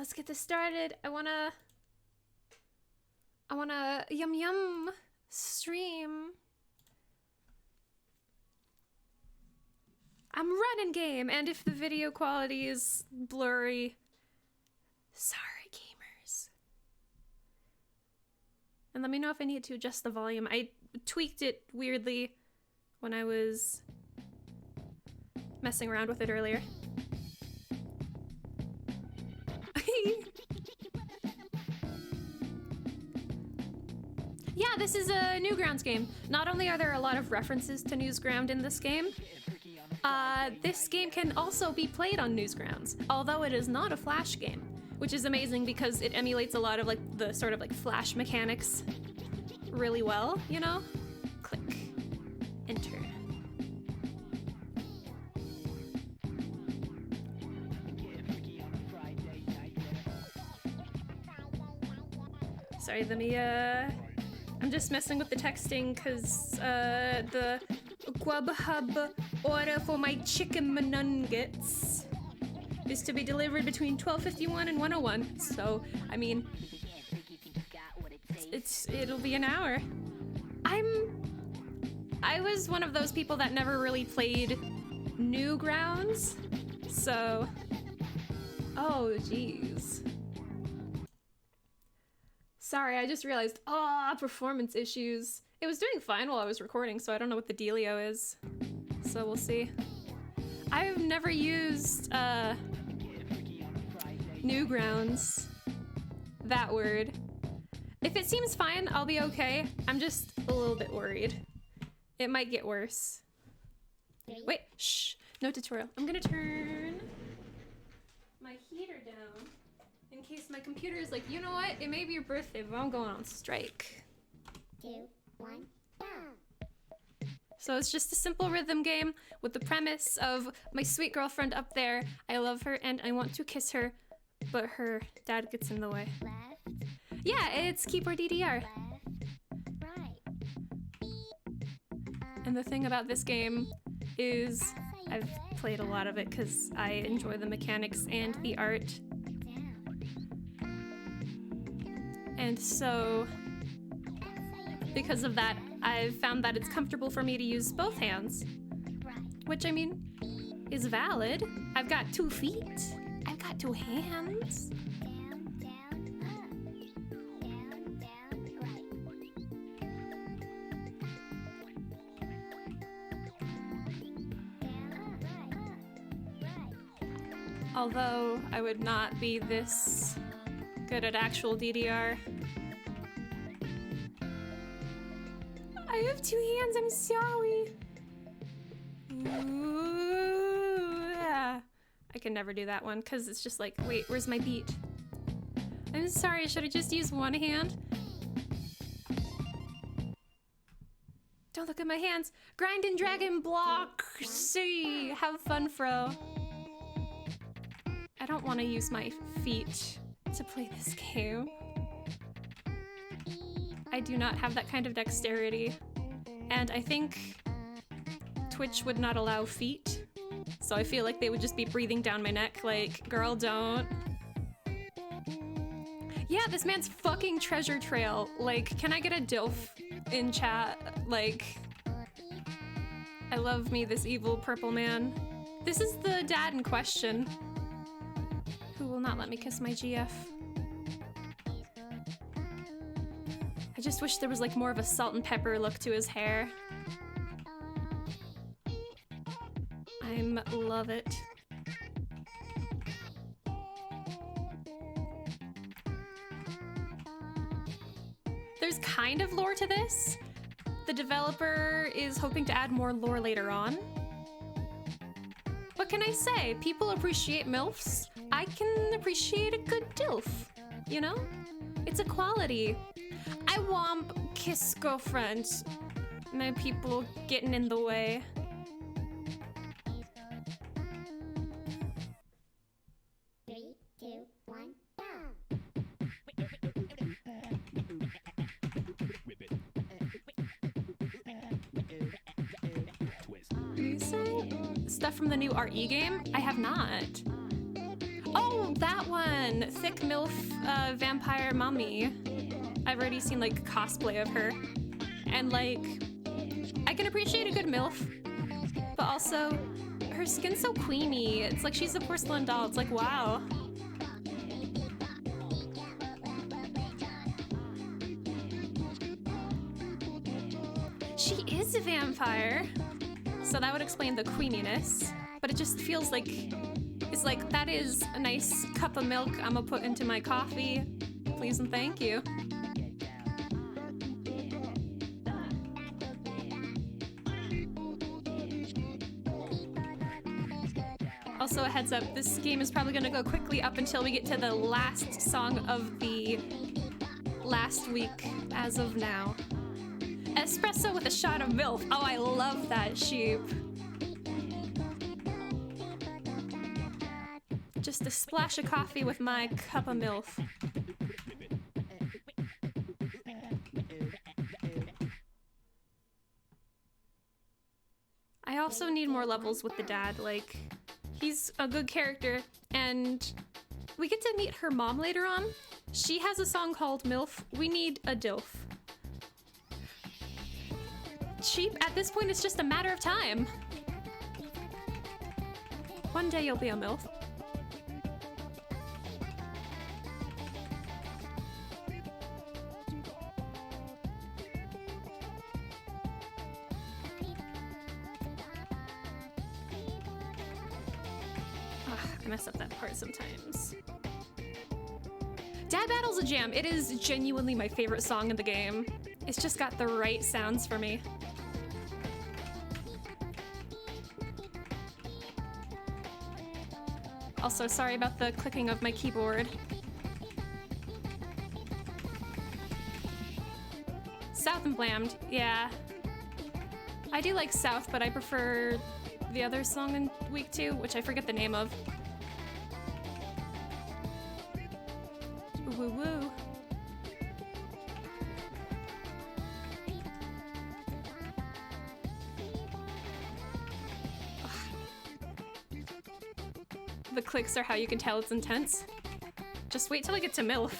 let's get this started. I wanna yum yum stream. I'm running game, and if the video quality is blurry, sorry gamers. And let me know if I need to adjust the volume. I tweaked it weirdly when I was messing around with it earlier. Yeah, this is a Newgrounds game. Not only are there a lot of references to Newsground in this game, this game can also be played on Newsgrounds, although it is not a Flash game, which is amazing because it emulates a lot of like the sort of like Flash mechanics really well, you know? Click, enter. Sorry, let me, I'm just messing with the texting because the Grubhub order for my chicken nuggets is to be delivered between 12:51 and 1:01. So, I mean, it'll be an hour. I was one of those people that never really played Newgrounds, so, oh geez. Sorry, I just realized, performance issues. It was doing fine while I was recording, so I don't know what the dealio is. So we'll see. I've never used, Newgrounds. That word. If it seems fine, I'll be okay. I'm just a little bit worried. It might get worse. Wait, shh, no tutorial. I'm gonna turn my heater down in case my computer is like, you know what? It may be your birthday, but I'm going on strike. 2, 1, go. So it's just a simple rhythm game with the premise of my sweet girlfriend up there. I love her and I want to kiss her, but her dad gets in the way. Left. Yeah, it's keyboard DDR. Left. Right. And the thing about this game is I've played a lot of it because I enjoy the mechanics and the art. And so, because of that, I've found that it's comfortable for me to use both hands. Which, I mean, is valid. I've got 2 feet. I've got 2 hands. Down, down, up. Down, down, right. Down, right. Although I would not be this good at actual DDR. I have 2 hands, I'm sorry. Ooh, yeah. I can never do that one because it's just like, wait, where's my beat? I'm sorry, should I just use 1 hand? Don't look at my hands. Grind and drag and block. See, have fun, fro. I don't want to use my feet to play this game. I do not have that kind of dexterity, and I think Twitch would not allow feet, so I feel like they would just be breathing down my neck like, girl, don't. Yeah, this man's fucking treasure trail. Like, can I get a DILF in chat? Like, I love me this evil purple man. This is the dad in question, who will not let me kiss my GF. I just wish there was like more of a salt and pepper look to his hair. I love it. There's kind of lore to this. The developer is hoping to add more lore later on. What can I say? People appreciate MILFs. I can appreciate a good DILF, you know? It's a quality. I want kiss girlfriend. My people getting in the way. Three, two, one, go. You say stuff from the new RE game? I have not. Oh, Oh, that one! Thick MILF vampire mummy. I've already seen like cosplay of her. And like, I can appreciate a good MILF, but also her skin's so queamy. It's like she's a porcelain doll. It's like, wow. She is a vampire, so that would explain the queeniness, but it just feels like, it's like, that is a nice cup of milk I'm gonna put into my coffee. Please and thank you. Also a heads up, this game is probably gonna go quickly up until we get to the last song of the last week as of now. Espresso with a shot of milk. Oh, I love that sheep. Just a splash of coffee with my cup of milk. I also need more levels with the dad, like, he's a good character, and we get to meet her mom later on. She has a song called MILF. We need a DILF. Sheep, at this point, it's just a matter of time. One day you'll be a MILF. I mess up that part sometimes. Dad Battle's a jam. It is genuinely my favorite song in the game. It's just got the right sounds for me. Also, sorry about the clicking of my keyboard. South and Blammed, yeah. I do like South, but I prefer the other song in week 2, which I forget the name of. Woo woo. The clicks are how you can tell it's intense. Just wait till I get to MILF.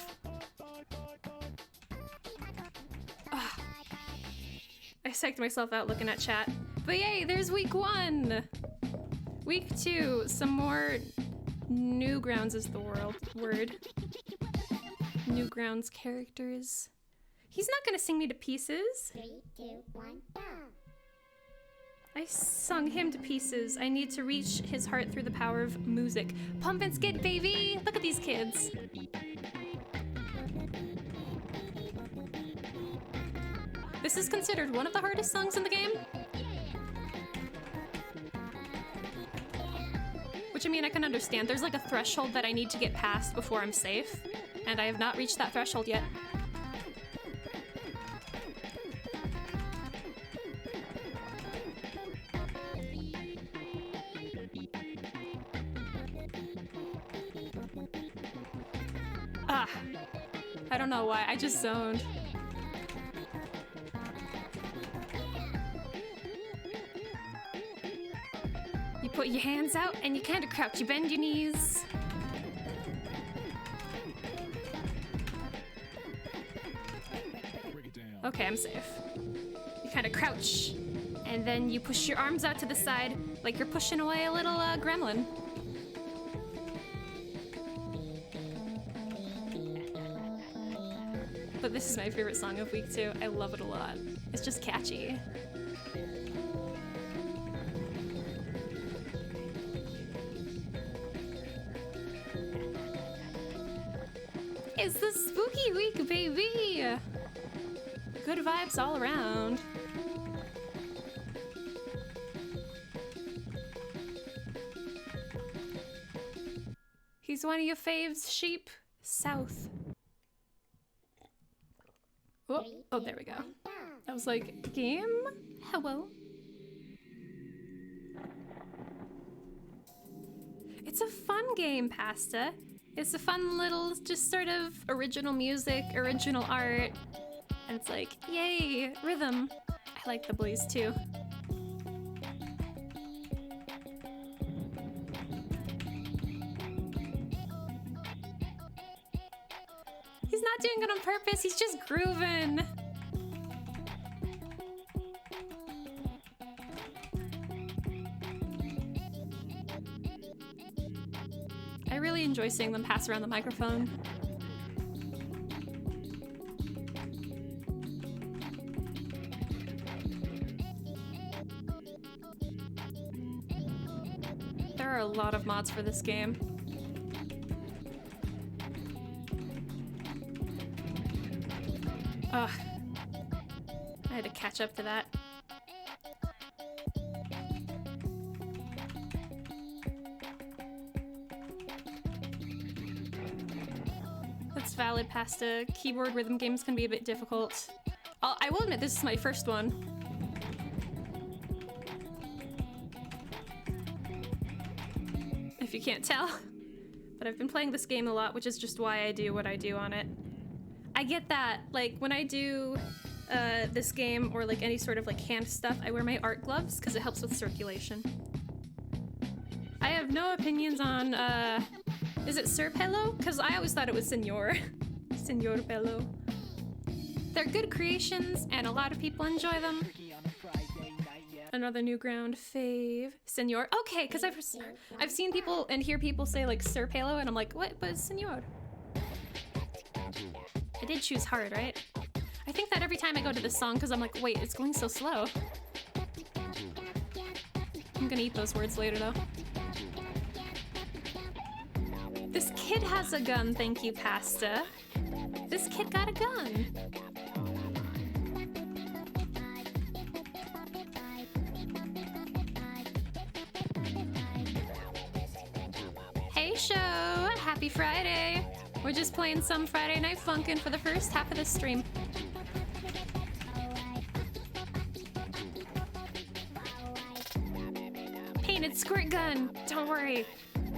Ugh. I psyched myself out looking at chat. But yay, there's week 1! Week 2, some more Newgrounds is the word. Newgrounds characters. He's not gonna sing me to pieces. 3, 2, 1, go! I sung him to pieces. I need to reach his heart through the power of music. Pump and skid, baby! Look at these kids. This is considered one of the hardest songs in the game. Which, I mean, I can understand. There's like a threshold that I need to get past before I'm safe, and I have not reached that threshold yet. Ah, I don't know why, I just zoned. You put your hands out and you kind of crouch, you bend your knees. Okay, I'm safe. You kind of crouch, and then you push your arms out to the side like you're pushing away a little gremlin. But this is my favorite song of week 2. I love it a lot. It's just catchy. It's the spooky week, baby! Good vibes all around. He's one of your faves, sheep. South. Oh, there we go. I was like, game? Hello? It's a fun game, Pasta. It's a fun little, just sort of original music, original art. And it's like, yay, rhythm. I like the blues too. He's not doing it on purpose, he's just grooving. I really enjoy seeing them pass around the microphone. There are a lot of mods for this game. Ugh. I had to catch up to that. That's valid, Pasta. Keyboard rhythm games can be a bit difficult. I will admit, this is my first one. If you can't tell. But I've been playing this game a lot, which is just why I do what I do on it. I get that, like, when I do this game or like any sort of like hand stuff, I wear my art gloves because it helps with circulation. I have no opinions on, is it Sir Pello? Because I always thought it was Senor. Senor Pello. They're good creations and a lot of people enjoy them. Another Newground fave. Senor. Okay, because I've seen people and hear people say like Sir Pello and I'm like, what? But Senor. I did choose hard, right? I think that every time I go to this song because I'm like, wait, it's going so slow. I'm gonna eat those words later though. This kid has a gun, thank you, Pasta. This kid got a gun. Hey show, happy Friday. We're just playing some Friday Night Funkin' for the first half of the stream. Painted squirt gun, don't worry.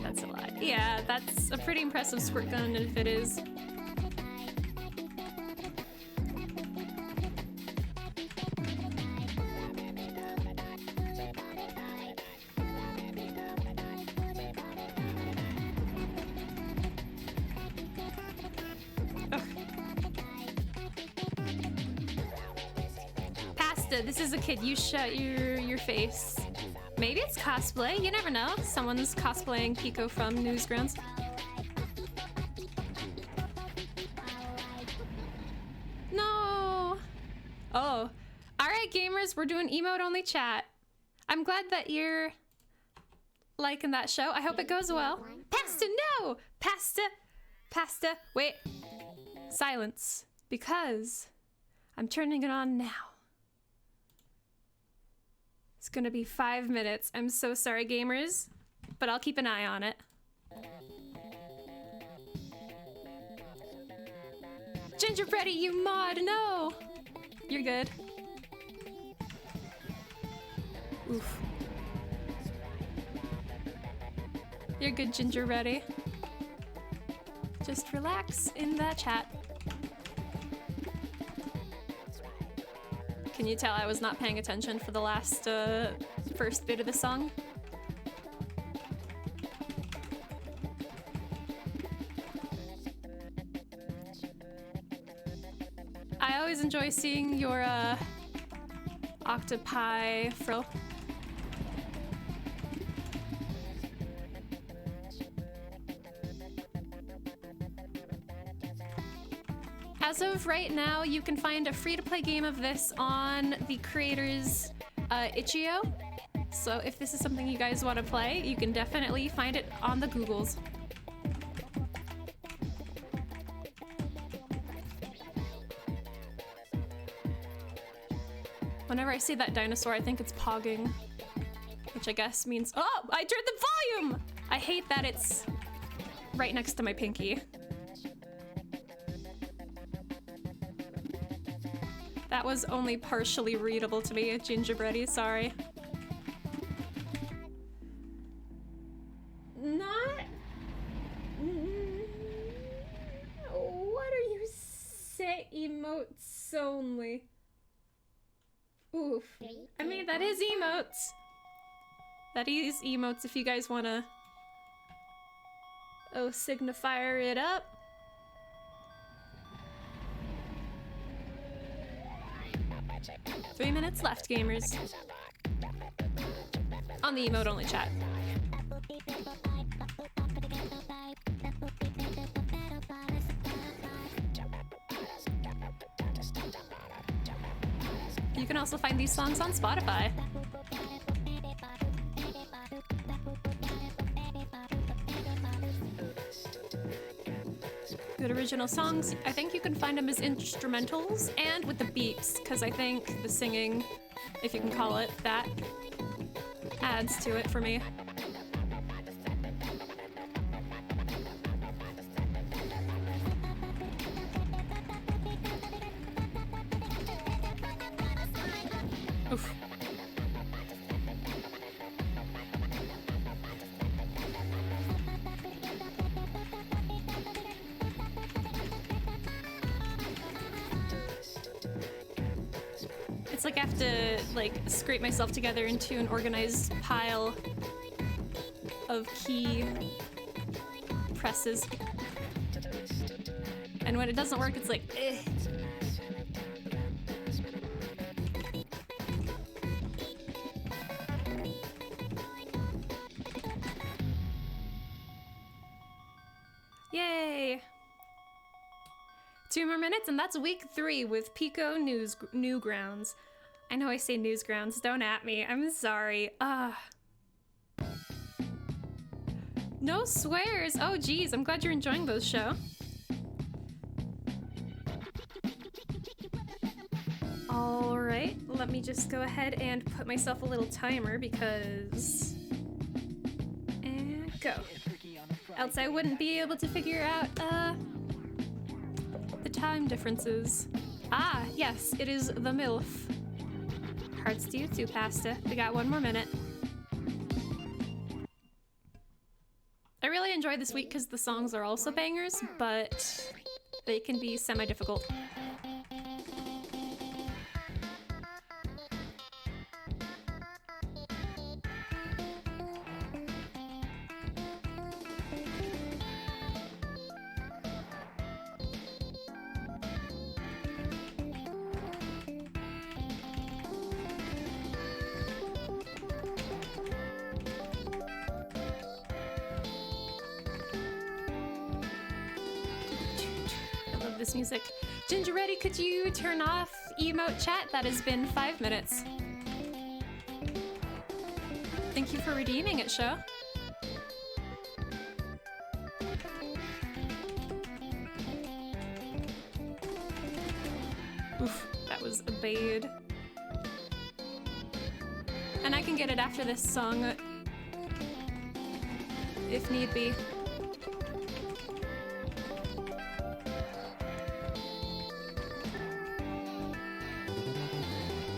That's a lot. Yeah, that's a pretty impressive squirt gun if it is. Pasta, this is a kid. You shut your face. Maybe it's cosplay, you never know. Someone's cosplaying Pico from Newsgrounds. No! Oh. Alright gamers, we're doing emote-only chat. I'm glad that you're liking that show. I hope it goes well. Pasta, no! Pasta, wait. Silence. Because I'm turning it on now. It's gonna be 5 minutes. I'm so sorry, gamers, but I'll keep an eye on it. Gingerbready, you mod, no! You're good. Oof. You're good, Gingerbready. Just relax in that chat. Can you tell I was not paying attention for the last first bit of the song? I always enjoy seeing your octopi frill. As of right now, you can find a free-to-play game of this on the creator's itch.io. So if this is something you guys want to play, you can definitely find it on the Googles. Whenever I see that dinosaur, I think it's pogging, which I guess means, oh, I turned the volume! I hate that it's right next to my pinky. That was only partially readable to me, Gingerbready, sorry. Not... What are you say? Emotes only. Oof. I mean, that is emotes. That is emotes if you guys wanna... Oh, signifier it up. 3 minutes left, gamers. On the emote-only chat. You can also find these songs on Spotify. Good original songs. I think you can find them as instrumentals and with the beeps, because I think the singing, if you can call it that, adds to it for me. Oof. It's like I have to scrape myself together into an organized pile of key presses. And when it doesn't work, it's like, eh. Yay! 2 more minutes, and that's week 3 with Pico Newgrounds. I know I say Newsgrounds, don't at me. I'm sorry. No swears! Oh geez, I'm glad you're enjoying those, show. Alright, let me just go ahead and put myself a little timer because... And go. Else I wouldn't be able to figure out, the time differences. Ah, yes, it is the MILF. Hearts to you too, Pasta. We got 1 more minute. I really enjoyed this week because the songs are also bangers, but they can be semi-difficult. This music. Ginger Ready, could you turn off emote chat? That has been 5 minutes. Thank you for redeeming it, show. Oof, that was bad. And I can get it after this song, if need be.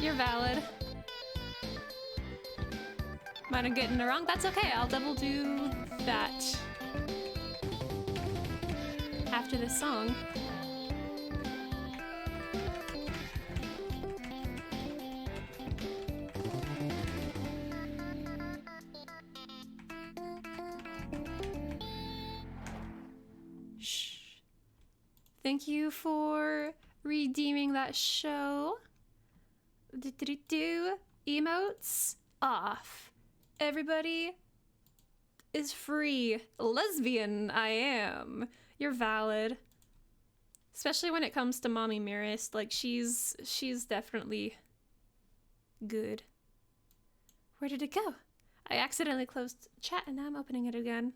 You're valid. Might have gotten it wrong. That's okay. I'll double do that after this song. Shh. Thank you for redeeming that, show. Emotes off. Everybody is free. Lesbian, I am. You're valid. Especially when it comes to Mommy Mirist. Like, she's definitely good. Where did it go? I accidentally closed chat and now I'm opening it again.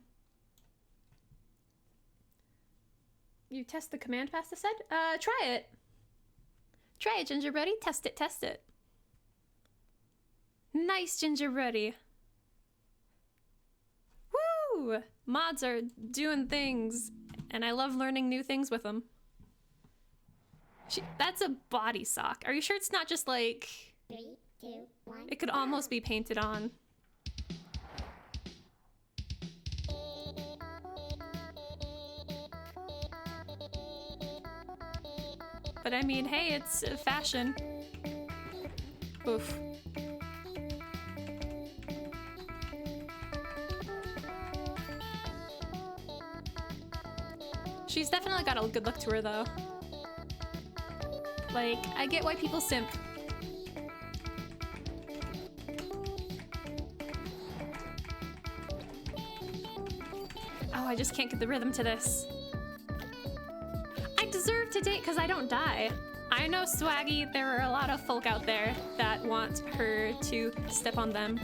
You test the command Pasta said? Try it. Try it, Ginger Buddy. Test it, test it. Nice, Ginger Buddy. Woo! Mods are doing things, and I love learning new things with them. That's a body sock. Are you sure it's not just like... 3, 2, 1. It could almost be painted on. But I mean, hey, it's fashion. Oof. She's definitely got a good look to her, though. Like, I get why people simp Oh, I just can't get the rhythm to this. I deserve to date because I don't die. I know, Swaggy, there are a lot of folk out there that want her to step on them.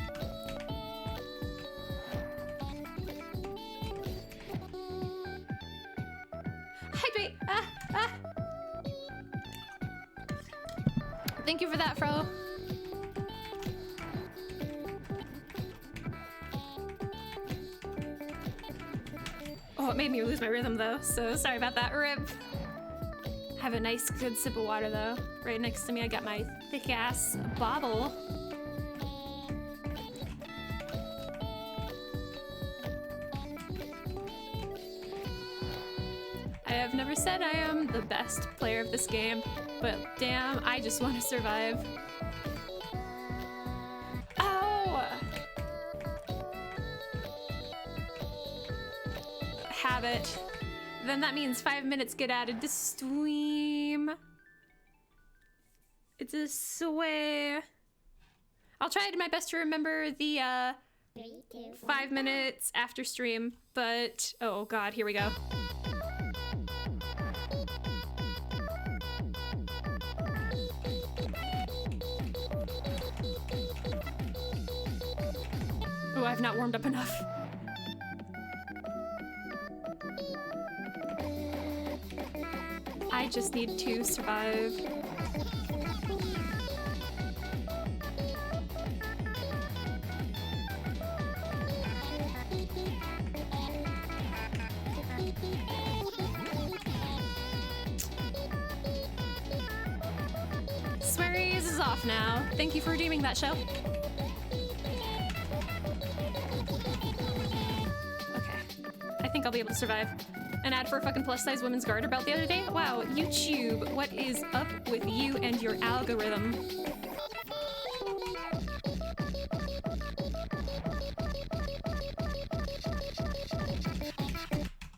Hydrate! Ah! Thank you for that, Fro. Oh, it made me lose my rhythm though, so sorry about that, rip. Have a nice good sip of water though. Right next to me I got my thick ass bottle. I have never said I am the best player of this game, but damn, I just want to survive. Oh! Have it. Then that means 5 minutes get added to stream. It's a sway. I'll try my best to remember the 5 minutes after stream, but oh god, here we go. Oh, I've not warmed up enough. I just need to survive. Swearies is off now. Thank you for redeeming that show. Okay. I think I'll be able to survive. An ad for a fucking plus-size women's garter belt the other day? Wow, YouTube, what is up with you and your algorithm?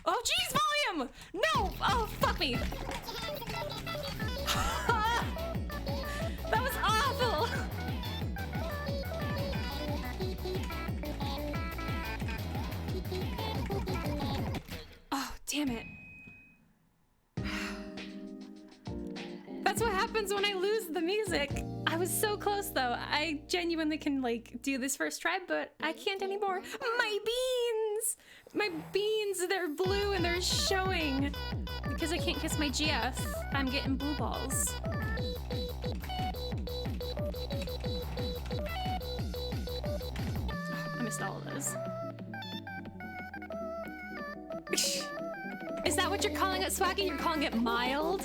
Oh, jeez, volume! No! Oh, fuck me! That was awful! Oh, damn it. That's what happens when I lose the music. I was so close though. I genuinely can like do this first try, but I can't anymore. My beans! My beans, they're blue and they're showing. Because I can't kiss my GF, I'm getting blue balls. I missed all of those. Is that what you're calling it, Swaggy? You're calling it mild?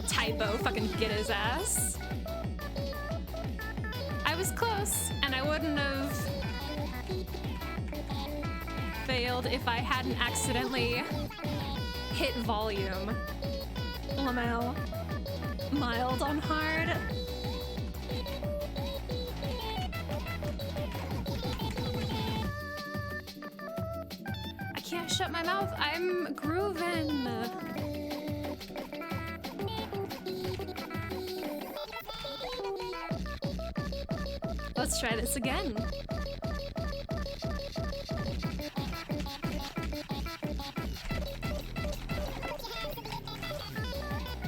Typo, fucking get his ass. I was close, and I wouldn't have failed if I hadn't accidentally hit volume. Lamel. Mild on hard. I can't shut my mouth. I'm grooving. Let's try this again.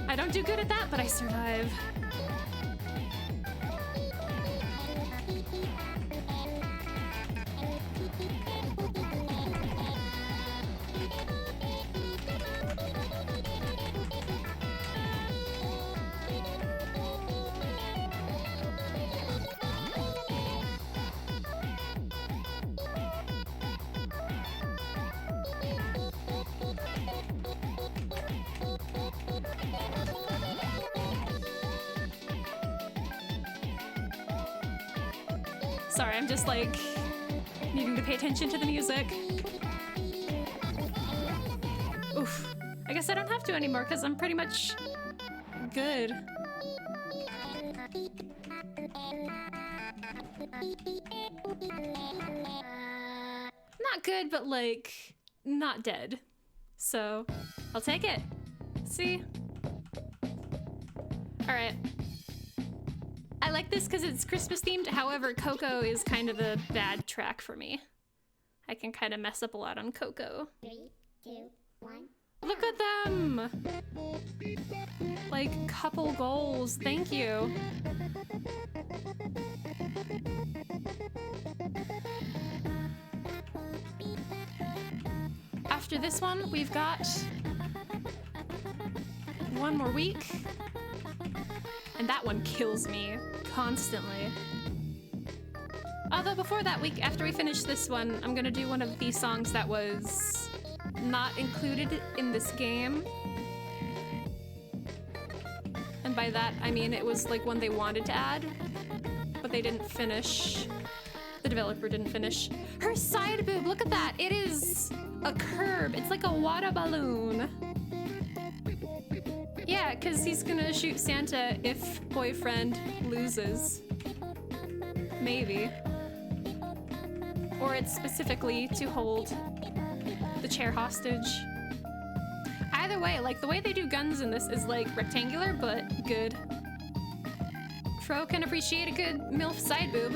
I don't do good at that, but I survive. Sorry, I'm just like needing to pay attention to the music. Oof. I guess I don't have to anymore because I'm pretty much good. Not good, but like not dead. So I'll take it. See? All right. I like this because it's Christmas themed. However, Coco is kind of a bad track for me. I can kind of mess up a lot on Coco. 3, 2, 1. Look at them! Like, couple goals. Thank you. After this one, we've got one more week. And that one kills me constantly. Although before that week, after we finish this one, I'm gonna do one of these songs that was not included in this game. And by that, I mean it was like one they wanted to add, but they didn't finish. The developer didn't finish. Her side boob, look at that. It is a curb. It's like a water balloon. Yeah, because he's gonna shoot Santa if boyfriend loses. Maybe. Or it's specifically to hold the chair hostage. Either way, like the way they do guns in this is like rectangular, but good. Fro can appreciate a good MILF side boob.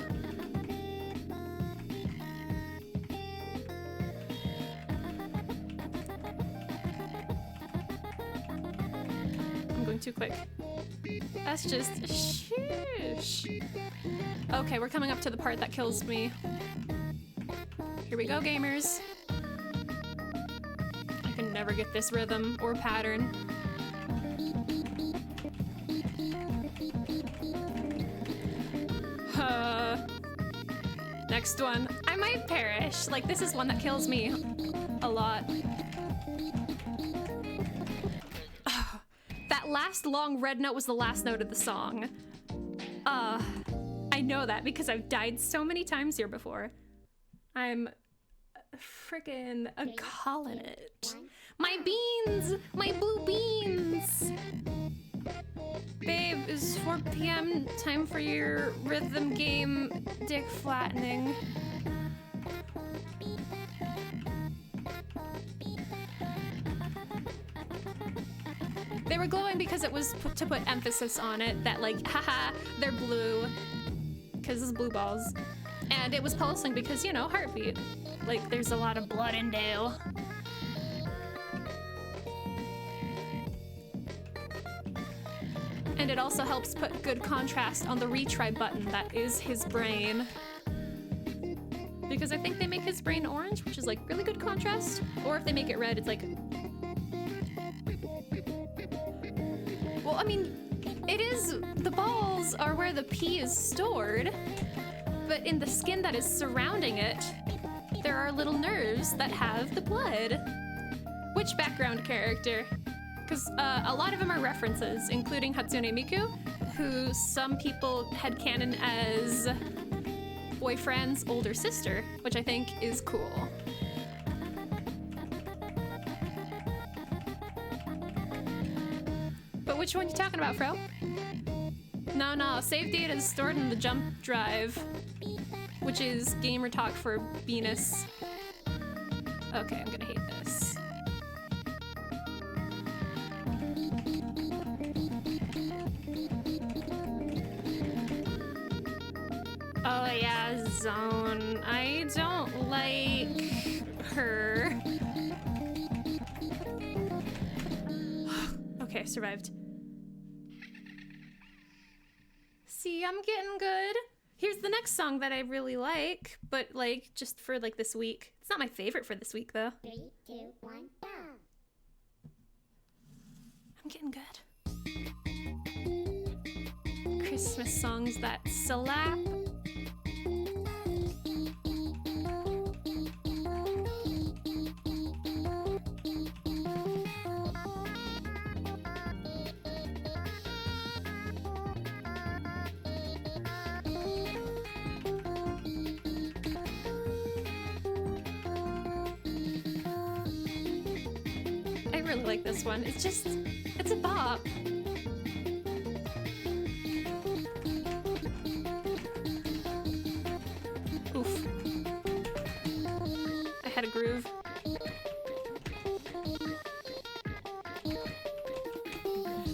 I'm going too quick. That's just shush. Okay, we're coming up to the part that kills me. Here we go, gamers. I can never get this rhythm or pattern. Next one. I might perish. Like, this is one that kills me a lot. That last long red note was the last note of the song. I know that because I've died so many times here before. I'm freaking calling it. My beans! My blue beans! Babe, it's 4 p.m. Time for your rhythm game dick flattening. They were glowing because it was to put emphasis on it, that like, haha, they're blue. Because it's blue balls. And it was pulsing because, you know, heartbeat. Like, there's a lot of blood in Dale. And it also helps put good contrast on the retry button that is his brain. Because I think they make his brain orange, which is like really good contrast. Or if they make it red, it's like... Well, I mean, it is... The balls are where the pee is stored. But in the skin that is surrounding it, there are little nerves that have the blood. Which background character? Because a lot of them are references, including Hatsune Miku, who some people headcanon as boyfriend's older sister, which I think is cool. But which one are you talking about, Fro? No, save data is stored in the jump drive, which is gamer talk for Venus. Okay, I'm gonna hate this. Oh yeah, Zone. I don't like her. Okay, survived. See, I'm getting good. Here's the next song that I really like, but like just for like this week. It's not my favorite for this week though. 3, 2, 1, go. I'm getting good. Christmas songs that slap. I really like this one. It's a bop. Oof. I had a groove.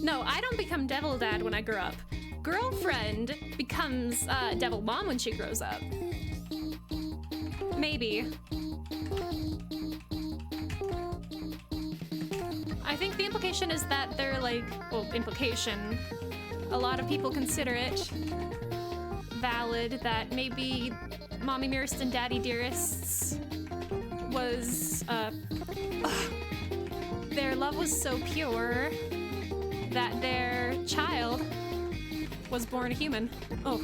No, I don't become Devil Dad when I grow up. Girlfriend becomes Devil Mom when she grows up. Maybe. I think the implication is that they're like, well, implication. A lot of people consider it valid that maybe Mommy Nearest and Daddy Dearest's was, their love was so pure that their child was born a human. Oh.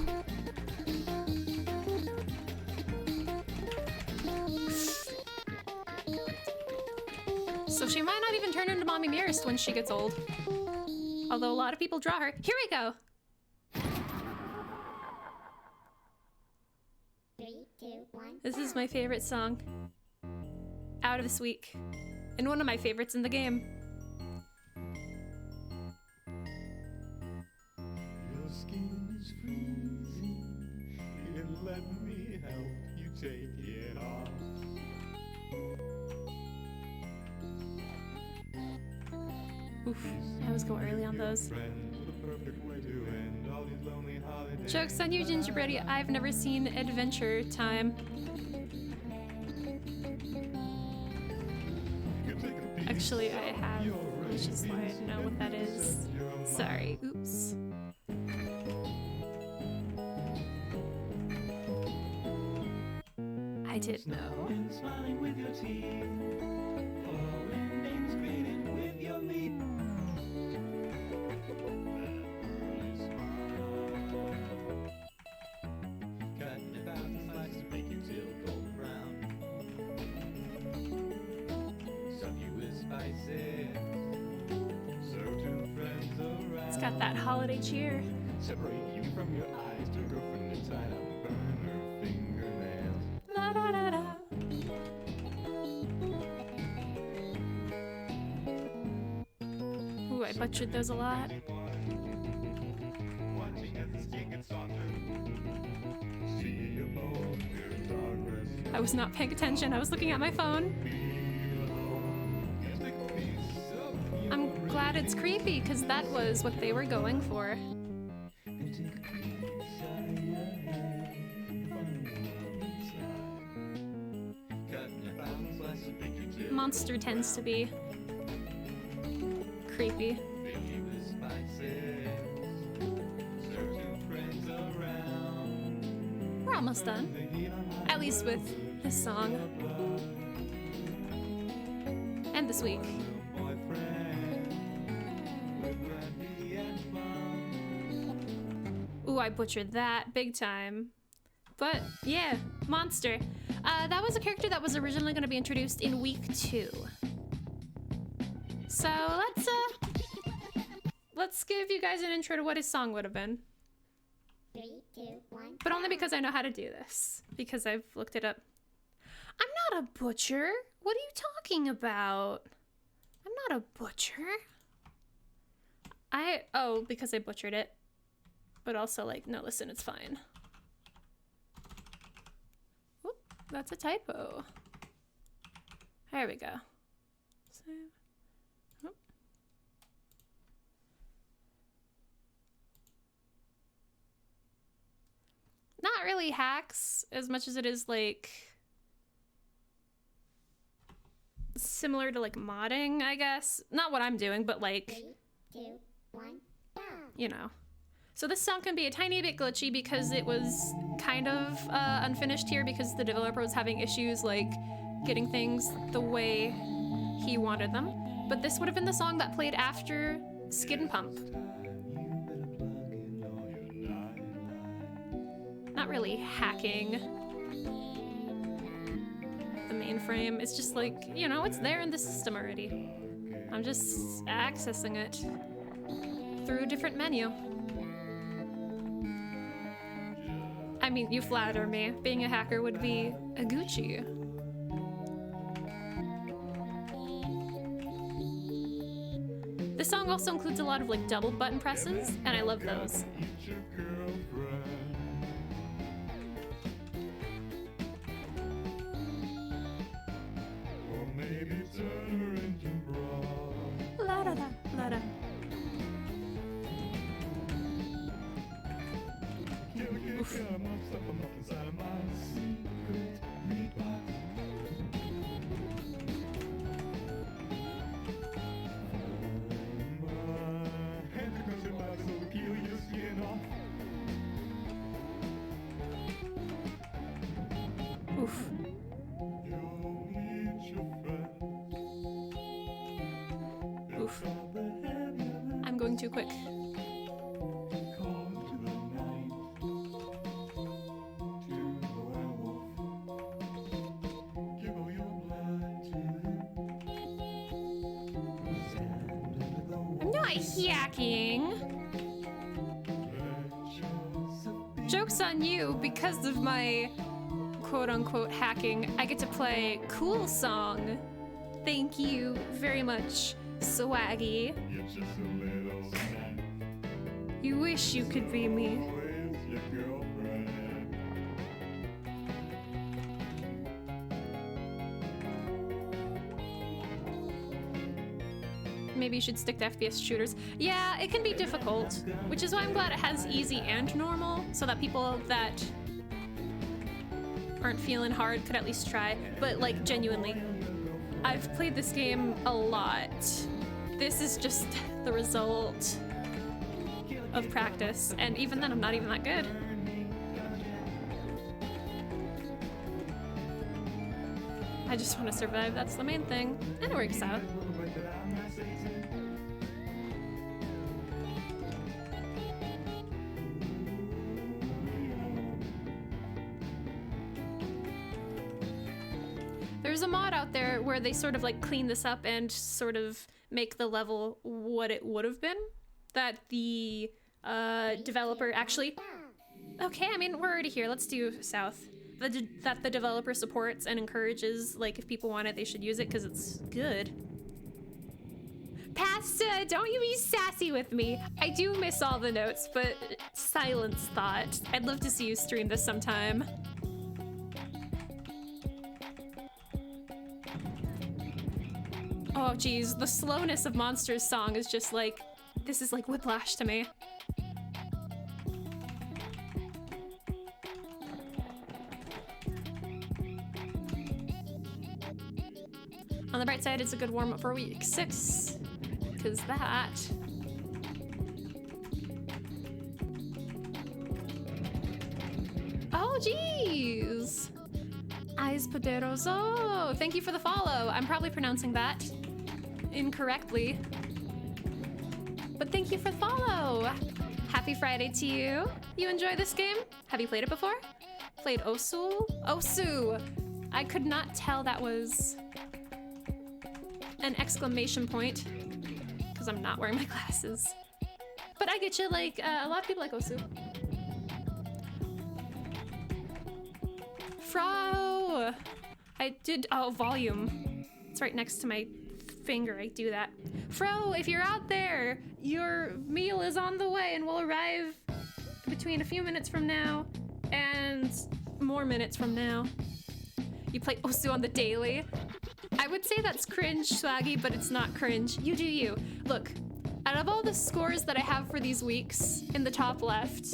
So she might not even turn into Mommy Nearest when she gets old. Although a lot of people draw her. Here we go! 3, 2, 1. This is my favorite song out of this week. And one of my favorites in the game. Your skin is freezing, and let me help you take it off. Oof, I always go early on those. Joke's on you, Gingerbready. I've never seen Adventure Time. Actually, I have, which is why I know what that is. Sorry, oops. I did know. Smiling with your teeth, following names grinning with your meat. Cutting about the slices make you till golden brown. Some you with spices, serve to friends around. It's got that holiday cheer. Separate you from your eyes to girlfriend inside out, burn her fingernails. La da da da. Ooh, I butchered those a lot. Watching as the skin gets softer. See your bones, your progress. I was not paying attention. I was looking at my phone. Just take a piece of your I'm glad it's creepy because that was what they were going for. and take a piece out of your head. Find the world inside. Cutting your bounds, slice and make you till Monster tends to be creepy. fill you with spices. Serve to friends around. We're almost done. At least with this song. And this week. Ooh, I butchered that big time. But yeah, Monster. That was a character that was originally going to be introduced in week 2. So let's give you guys an intro to what his song would have been. 3, 2, 1. But only because I know how to do this. Because I've looked it up. I'm not a butcher. What are you talking about? I'm not a butcher. Oh, because I butchered it. But also like, no, listen, it's fine. Whoop, that's a typo. There we go. Save. Whoop. Not really hacks as much as it is like similar to like modding, I guess. Not what I'm doing, but like, 3, 2, 1. Down. you know. So this song can be a tiny bit glitchy because it was kind of unfinished here because the developer was having issues like getting things the way he wanted them. But this would have been the song that played after Skid and Pump. Not really hacking the mainframe. It's just like, you know, it's there in the system already. I'm just accessing it through a different menu. I mean, you flatter me. Being a hacker would be a Gucci. This song also includes a lot of like double button presses, and I love those. Eat your girlfriend. Or maybe turn her into bra. La da da, la da. Come up, stuff 'em up inside of my secret meat box. Oof. I'm going too quick. I'm not hacking. Joke's on you, because of my quote-unquote hacking, I get to play Cool Song. Thank you very much, Swaggy. You're just a little snack. You wish you could be me. Where's your girlfriend? Maybe you should stick to FPS shooters. Yeah, it can be difficult, which is why I'm glad it has easy and normal, so that people that aren't feeling hard could at least try. But like, genuinely, I've played this game a lot. This is just the result of practice, and even then I'm not even that good. I just want to survive, that's the main thing. And it works out. There's a mod out there where they sort of like clean this up and sort of make the level what it would have been. That the developer actually... Okay, I mean, we're already here. Let's do South. That the developer supports and encourages, like, if people want it, they should use it because it's good. Pasta, don't you be sassy with me. I do miss all the notes, but silence thought. I'd love to see you stream this sometime. Oh geez, the slowness of Monster's song is just like, this is like whiplash to me. On the bright side, it's a good warm-up for week 6, because that... Oh jeez! Eyes Poderoso! Thank you for the follow. I'm probably pronouncing that incorrectly. But thank you for the follow! Happy Friday to you. You enjoy this game? Have you played it before? Played Osu? Osu! I could not tell that was an exclamation point, because I'm not wearing my glasses. But I get you, like, a lot of people like Osu. Fro! I did, oh, volume. It's right next to my finger, I do that. Fro, if you're out there, your meal is on the way and will arrive between a few minutes from now and more minutes from now. You play Osu on the daily? I would say that's cringe, Swaggy, but it's not cringe. You do you. Look, out of all the scores that I have for these weeks in the top left,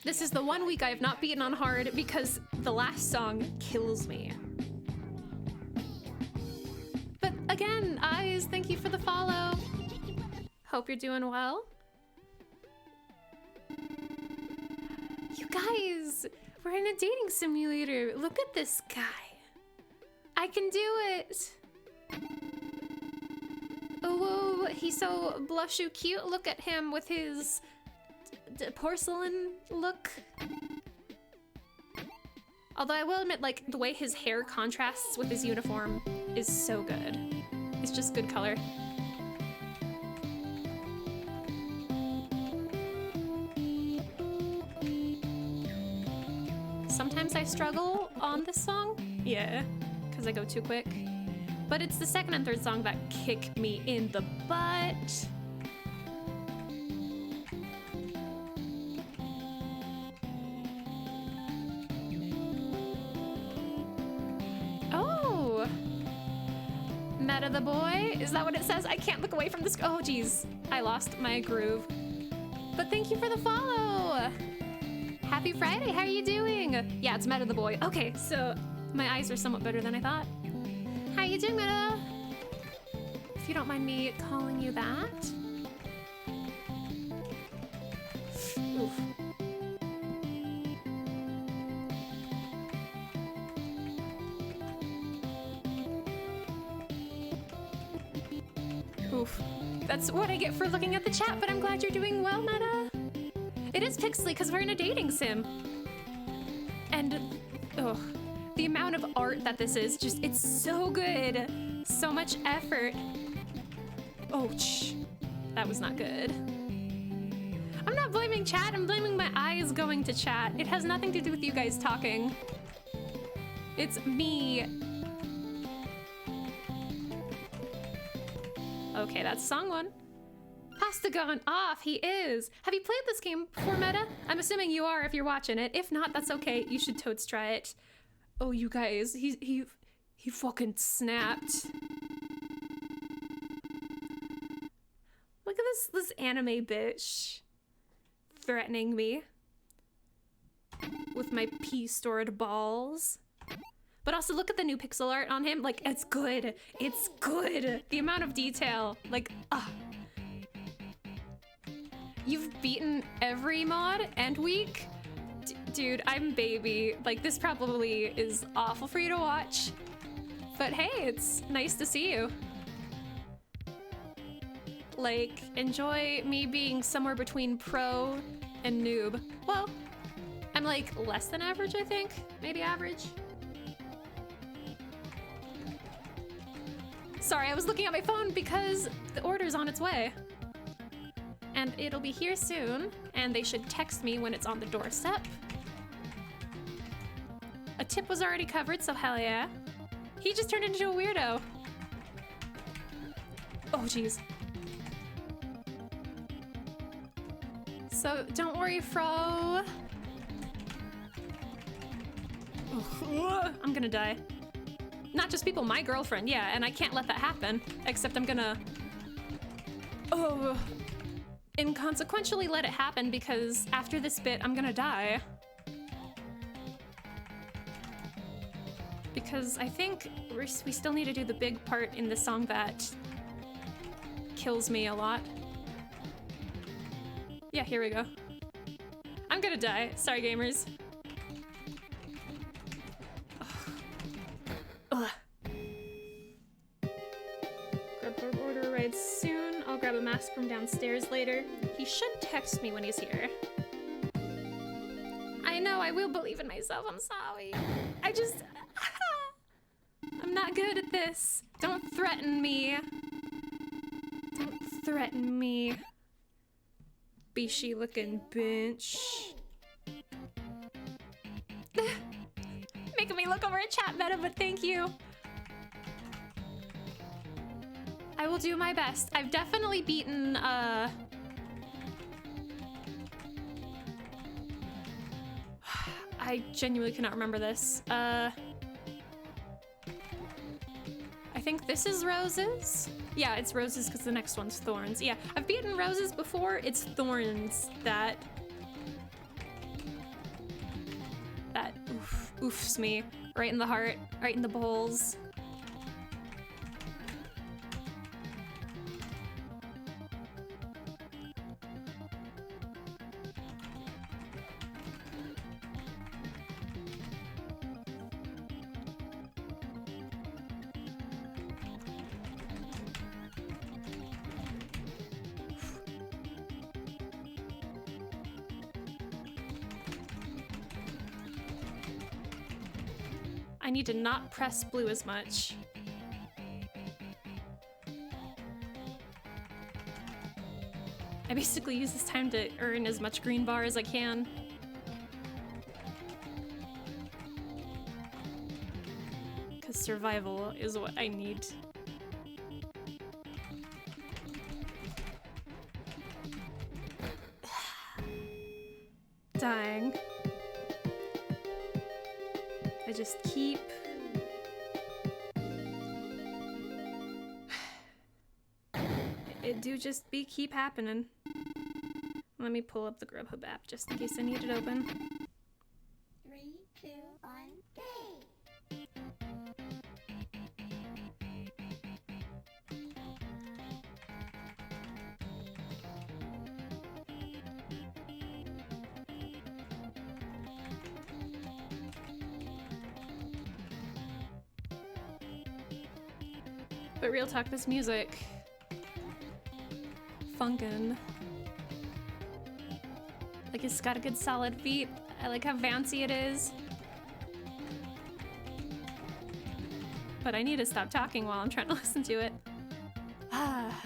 this is the one week I have not beaten on hard because the last song kills me. But again, Eyes, thank you for the follow. Hope you're doing well. You guys, we're in a dating simulator. Look at this guy. I can do it. Oh, he's so blushy cute. Look at him with his porcelain look. Although I will admit, like, the way his hair contrasts with his uniform is so good. It's just good color. Sometimes I struggle on this song. Yeah. Because I go too quick. But it's the second and third song that kick me in the butt. Oh! Meta the boy? Is that what it says? I can't look away from this. Oh, geez. I lost my groove. But thank you for the follow! Happy Friday, how are you doing? Yeah, it's Meta the boy. Okay, so my eyes are somewhat better than I thought. How you doing, Meta? If you don't mind me calling you that. Oof. Oof. That's what I get for looking at the chat, but I'm glad you're doing well, Meta. It is pixely because we're in a dating sim. And, oh, the amount of art that this is, just, it's so good. So much effort. Oh, that was not good. I'm not blaming chat, I'm blaming my eyes going to chat. It has nothing to do with you guys talking. It's me. Okay, that's song one. Pasta gone off, he is. Have you played this game before, Meta? I'm assuming you are if you're watching it. If not, that's okay. You should totes try it. Oh, you guys, he fucking snapped. Look at this anime bitch threatening me with my pea-stored balls. But also look at the new pixel art on him. Like, it's good. It's good. The amount of detail. Like, You've beaten every mod and week? Dude, I'm baby. Like, this probably is awful for you to watch. But hey, it's nice to see you. Like, enjoy me being somewhere between pro and noob. Well, I'm like less than average, I think. Maybe average. Sorry, I was looking at my phone because the order's on its way. And it'll be here soon, and they should text me when it's on the doorstep. A tip was already covered, so hell yeah. He just turned into a weirdo. Oh, jeez. So, don't worry, Fro. I'm gonna die. Not just people, my girlfriend, yeah, and I can't let that happen. Except I'm gonna... inconsequentially let it happen because after this bit, I'm gonna die. Because I think we still need to do the big part in the song that kills me a lot. Yeah, here we go. I'm gonna die. Sorry, gamers. Ugh. Grab our order right soon. I'll grab a mask from downstairs later. He should text me when he's here. I know, I will believe in myself. I'm sorry. I just... I'm not good at this. Don't threaten me. Don't threaten me. Beashy looking bench. Making me look over at chat meta, but thank you. I will do my best. I've definitely beaten, I genuinely cannot remember this. I think this is roses? Yeah, it's roses because the next one's thorns. Yeah, I've beaten roses before. It's thorns that oofs me right in the heart, right in the balls. I need to not press blue as much. I basically use this time to earn as much green bar as I can. Because survival is what I need. Dying. I just keep... It do just be keep happening. Let me pull up the Grubhub app just in case I need it open. 3, 2, 1, go! But real talk, this music, Funkin. Like, it's got a good solid beat. I like how bouncy it is. But I need to stop talking while I'm trying to listen to it. Ah.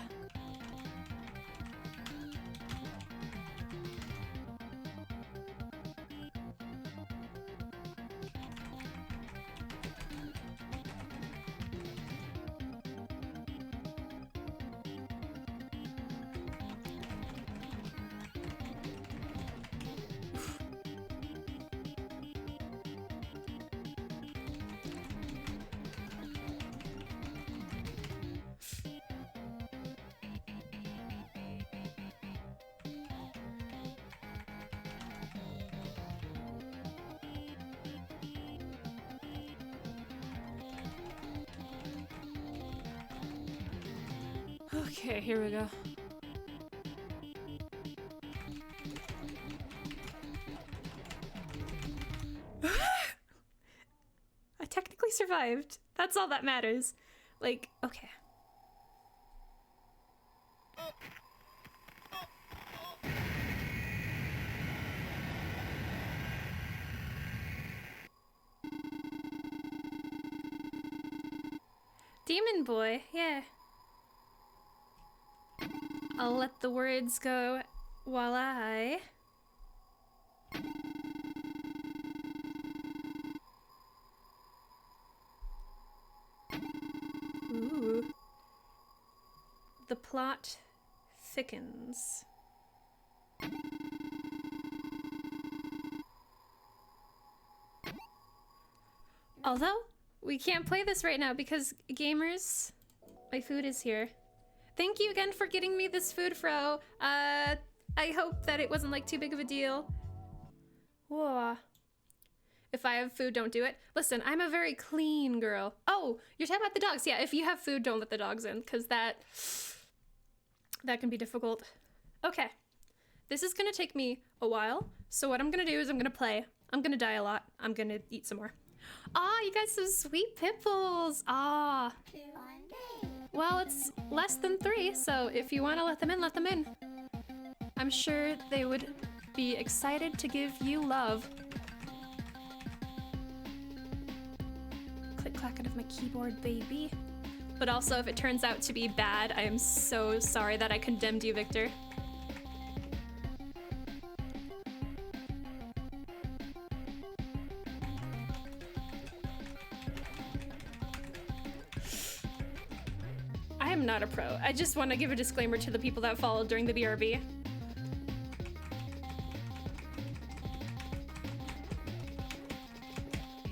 Okay, here we go. I technically survived. That's all that matters. Like, okay. Demon boy, yeah. I'll let the words go while I... Ooh. The plot thickens. Although, we can't play this right now because gamers, my food is here. Thank you again for getting me this food, Fro. I hope that it wasn't like too big of a deal. Whoa. If I have food, don't do it. Listen, I'm a very clean girl. Oh, you're talking about the dogs. Yeah, if you have food, don't let the dogs in, because that can be difficult. Okay. This is gonna take me a while. So what I'm gonna do is I'm gonna play. I'm gonna die a lot. I'm gonna eat some more. Ah, you guys have sweet pimples. Ah. Well, it's less than 3, so if you want to let them in, let them in. I'm sure they would be excited to give you love. Click-clacking of my keyboard, baby. But also, if it turns out to be bad, I am so sorry that I condemned you, Victor. I am not a pro. I just want to give a disclaimer to the people that followed during the BRB.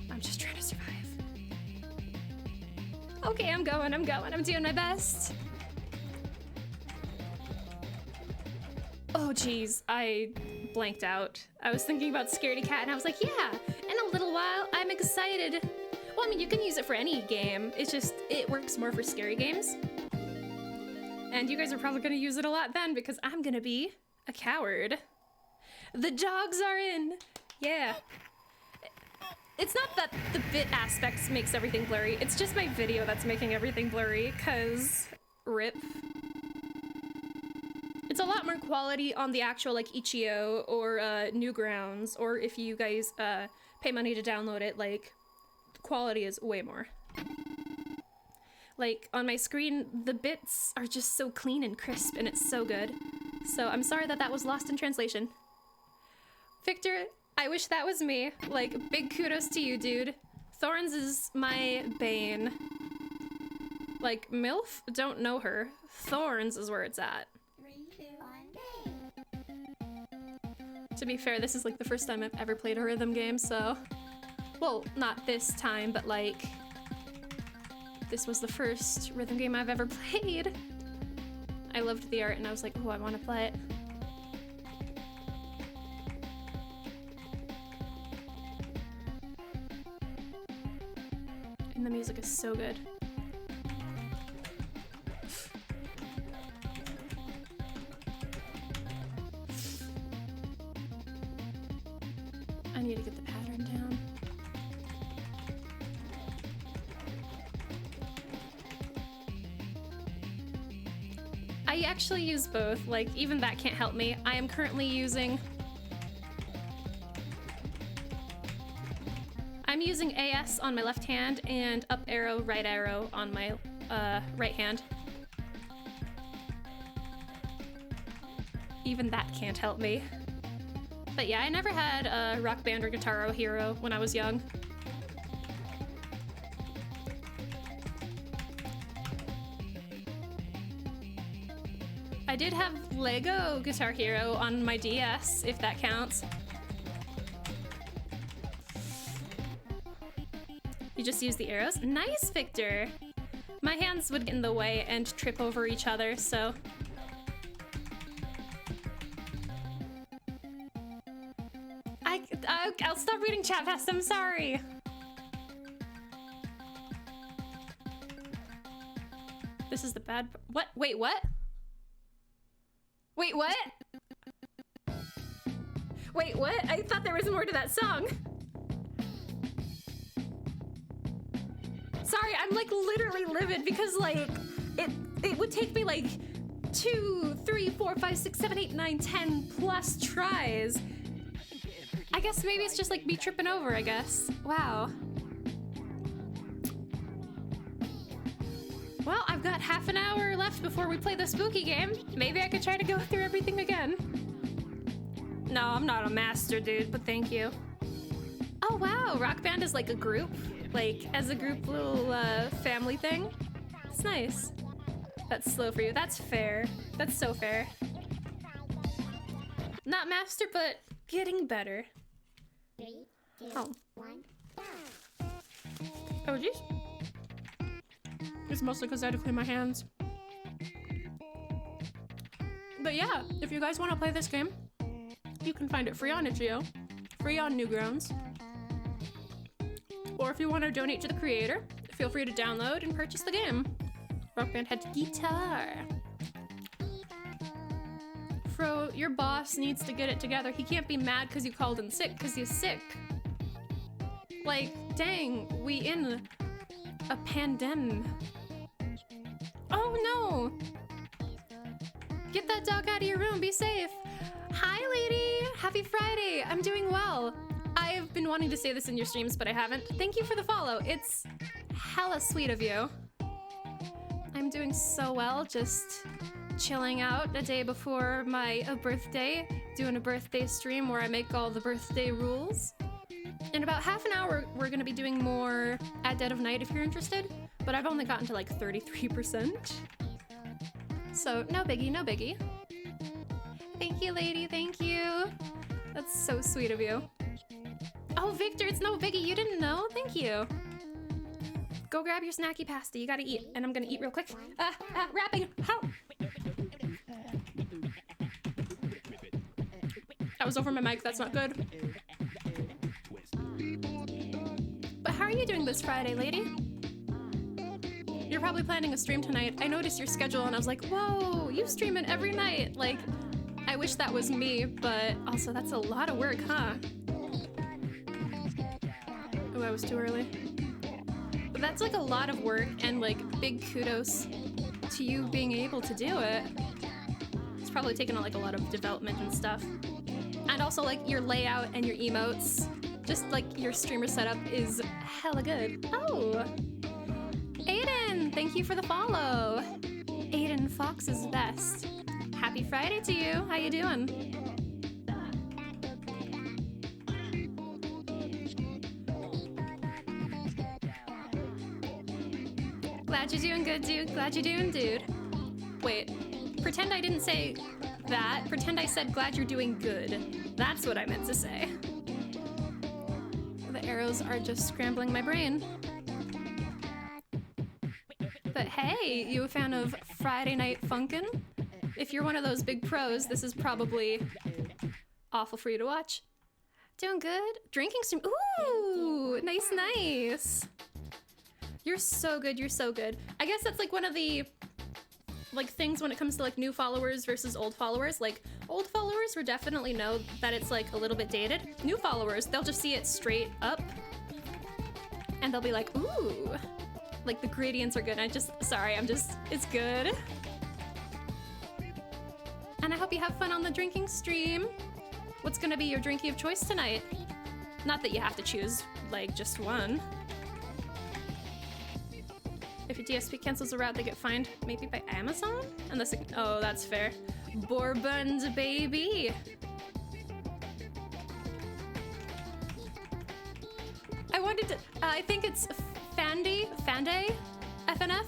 I'm just trying to survive. Okay, I'm going. I'm doing my best. Oh, geez. I blanked out. I was thinking about Scaredy Cat, and I was like, yeah, in a little while, I'm excited. Well, I mean, you can use it for any game. It's just, it works more for scary games. And you guys are probably gonna use it a lot then because I'm gonna be a coward. The dogs are in. Yeah. It's not that the bit aspects makes everything blurry. It's just my video that's making everything blurry, cause rip. It's a lot more quality on the actual like itch.io or Newgrounds, or if you guys pay money to download it, like the quality is way more. Like on my screen, the bits are just so clean and crisp, and it's so good. So I'm sorry that that was lost in translation. Victor, I wish that was me. Like, big kudos to you, dude. Thorns is my bane. Like, MILF? Don't know her. Thorns is where it's at. 3, 2, 1, To be fair, this is like the first time I've ever played a rhythm game, so... Well, not this time, but like... This was the first rhythm game I've ever played. I loved the art and I was like, oh, I want to play it. And the music is so good. I need to get the pattern down. I I actually use both. Like, even that can't help me. I am currently using... I'm using AS on my left hand and up arrow, right arrow on my right hand. Even that can't help me. But yeah, I never had a Rock Band or Guitar Hero when I was young. I did have Lego Guitar Hero on my DS, if that counts. You just use the arrows? Nice, Victor! My hands would get in the way and trip over each other, so... I'll stop reading chat fast, I'm sorry! This is the bad... What? Wait, what? Wait, what? Wait, what? I thought there was more to that song. Sorry, I'm like literally livid because like it would take me like 2, 3, 4, 5, 6, 7, 8, 9, 10 plus tries. I guess maybe it's just like me tripping over, I guess. Wow. Well, I've got half an hour left before we play the spooky game. Maybe I could try to go through everything again. No, I'm not a master, dude, but thank you. Oh, wow, Rock Band is like a group. Like, as a group little family thing. It's nice. That's slow for you. That's fair. That's so fair. Not master, but getting better. 3, 2, Oh. 1. Oh, jeez. It's mostly because I had to clean my hands. But yeah, if you guys want to play this game, you can find it free on itch.io, free on Newgrounds. Or if you want to donate to the creator, feel free to download and purchase the game. Rock Band had guitar. Fro, your boss needs to get it together. He can't be mad because you called in sick because he's sick. Like, dang, we in a pandemic. Oh no! Get that dog out of your room, be safe. Hi lady, happy Friday, I'm doing well. I've been wanting to say this in your streams, but I haven't. Thank you for the follow, it's hella sweet of you. I'm doing so well, just chilling out a day before my birthday, doing a birthday stream where I make all the birthday rules. In about half an hour, we're gonna be doing more at dead of night if you're interested, but I've only gotten to like 33%. So no biggie, no biggie. Thank you, lady, thank you. That's so sweet of you. Oh, Victor, it's no biggie, you didn't know? Thank you. Go grab your snacky pasta, you gotta eat, and I'm gonna eat real quick. Wrapping, how? That was over my mic, that's not good. But how are you doing this Friday, lady? You're probably planning a stream tonight. I noticed your schedule and I was like, whoa, you stream it every night. Like, I wish that was me, but also that's a lot of work, huh? Oh, I was too early. But that's like a lot of work and like big kudos to you being able to do it. It's probably taken like a lot of development and stuff. And also like your layout and your emotes, just like your streamer setup is hella good. Oh, Aiden, thank you for the follow. Aiden Fox is best. Happy Friday to you. How you doing? Glad you're doing good, dude. Glad you're doing, dude. Wait, pretend I didn't say that. Pretend I said glad you're doing good. That's what I meant to say. The arrows are just scrambling my brain. But hey, you a fan of Friday Night Funkin'? If you're one of those big pros, this is probably awful for you to watch. Doing good? Drinking some... Ooh, nice, nice. You're so good, you're so good. I guess that's like one of the like things when it comes to like new followers versus old followers. Like old followers will definitely know that it's like a little bit dated. New followers, they'll just see it straight up and they'll be like, ooh, like the gradients are good. It's good. And I hope you have fun on the drinking stream. What's gonna be your drinky of choice tonight? Not that you have to choose, like, just one. If your DSP cancels a route, they get fined maybe by Amazon? Unless it, oh, that's fair. Bourbons, baby! I wanted to, I think it's Fanday, FNF?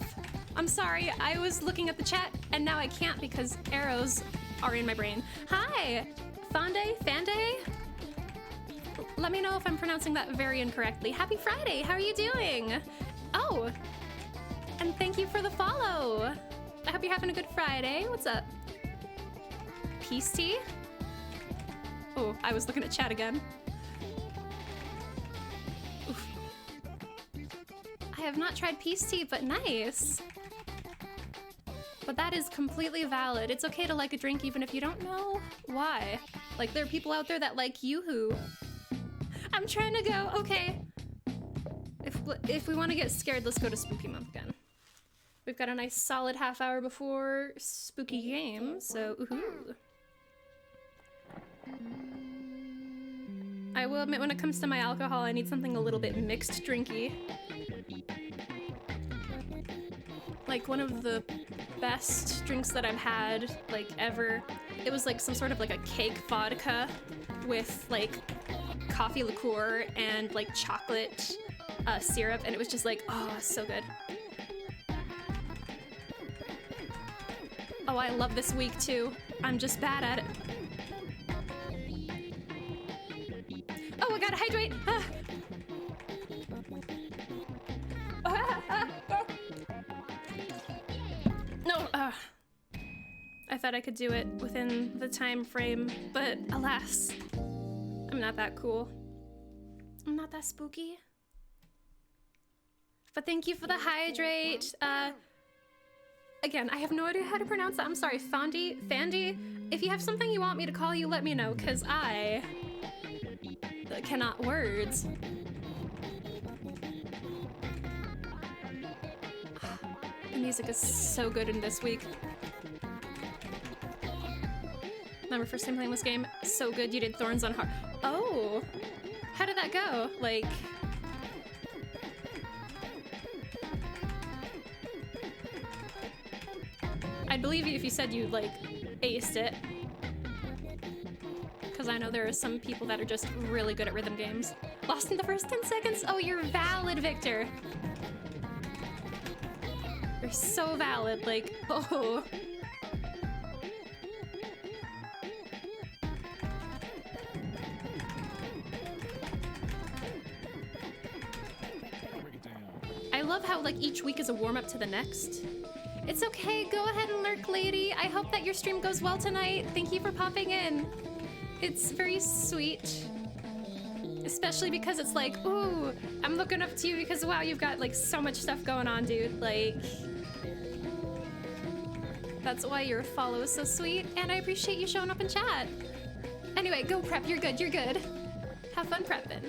I'm sorry, I was looking at the chat and now I can't because arrows are in my brain. Hi, Fanday? Let me know if I'm pronouncing that very incorrectly. Happy Friday, how are you doing? Oh, and thank you for the follow. I hope you're having a good Friday. What's up? Peace tea? Oh, I was looking at chat again. Oof. I have not tried peace tea, but nice. But that is completely valid. It's okay to like a drink even if you don't know why. Like, there are people out there that like Yoo-hoo. I'm trying to go, okay. If we want to get scared, let's go to Spooky Month again. We've got a nice solid half hour before spooky game, so ooh. I will admit when it comes to my alcohol, I need something a little bit mixed drinky. Like one of the best drinks that I've had, like ever, it was like some sort of like a cake vodka with like coffee liqueur and like chocolate syrup, and it was just like, oh, so good. Oh, I love this week too. I'm just bad at it. Oh, I gotta hydrate! Ah. No, I thought I could do it within the time frame, but alas, I'm not that cool. I'm not that spooky. But thank you for the hydrate. Again, I have no idea how to pronounce that. I'm sorry, Fandy. If you have something you want me to call you, let me know, because I cannot words. The music is so good in this week. Remember first time playing this game? So good, you did Thorns on Heart. Oh, how did that go? Like, I'd believe you if you said you, like, aced it. Because I know there are some people that are just really good at rhythm games. Lost in the first 10 seconds? Oh, you're valid, Victor. You're so valid, like, oh. I love how, like, each week is a warm-up to the next. It's okay, go ahead and lurk, lady. I hope that your stream goes well tonight. Thank you for popping in. It's very sweet. Especially because it's like, ooh, I'm looking up to you because, wow, you've got, like, so much stuff going on, dude. Like, that's why your follow is so sweet, and I appreciate you showing up in chat. Anyway, go prep, you're good, you're good. Have fun prepping.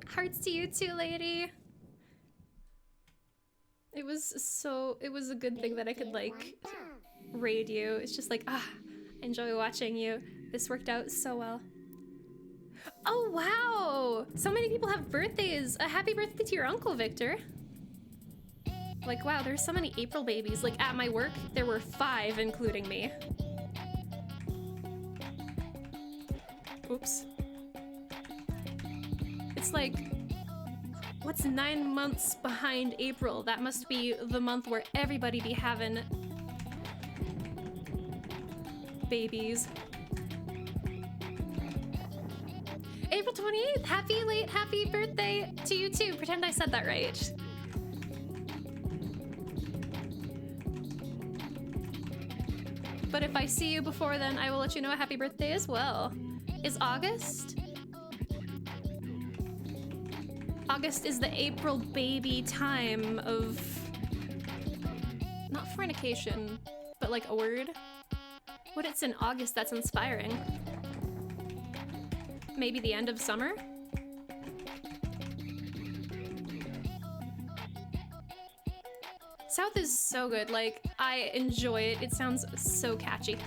Hearts to you too, lady. It was a good thing that I could, like, raid you. It's just like, ah, I enjoy watching you. This worked out so well. Oh, wow! So many people have birthdays. A happy birthday to your uncle, Victor. Like, wow, there's so many April babies. Like, at my work, there were 5, including me. Oops. It's like, what's 9 months behind April? That must be the month where everybody be having babies. April 28th, happy birthday to you too. Pretend I said that right. But if I see you before then, I will let you know a happy birthday as well. Is August? August is the April baby time of, not fornication, but like a word. What it's in August that's inspiring. maybe the end of summer. South is so good, like, I enjoy it. It sounds so catchy.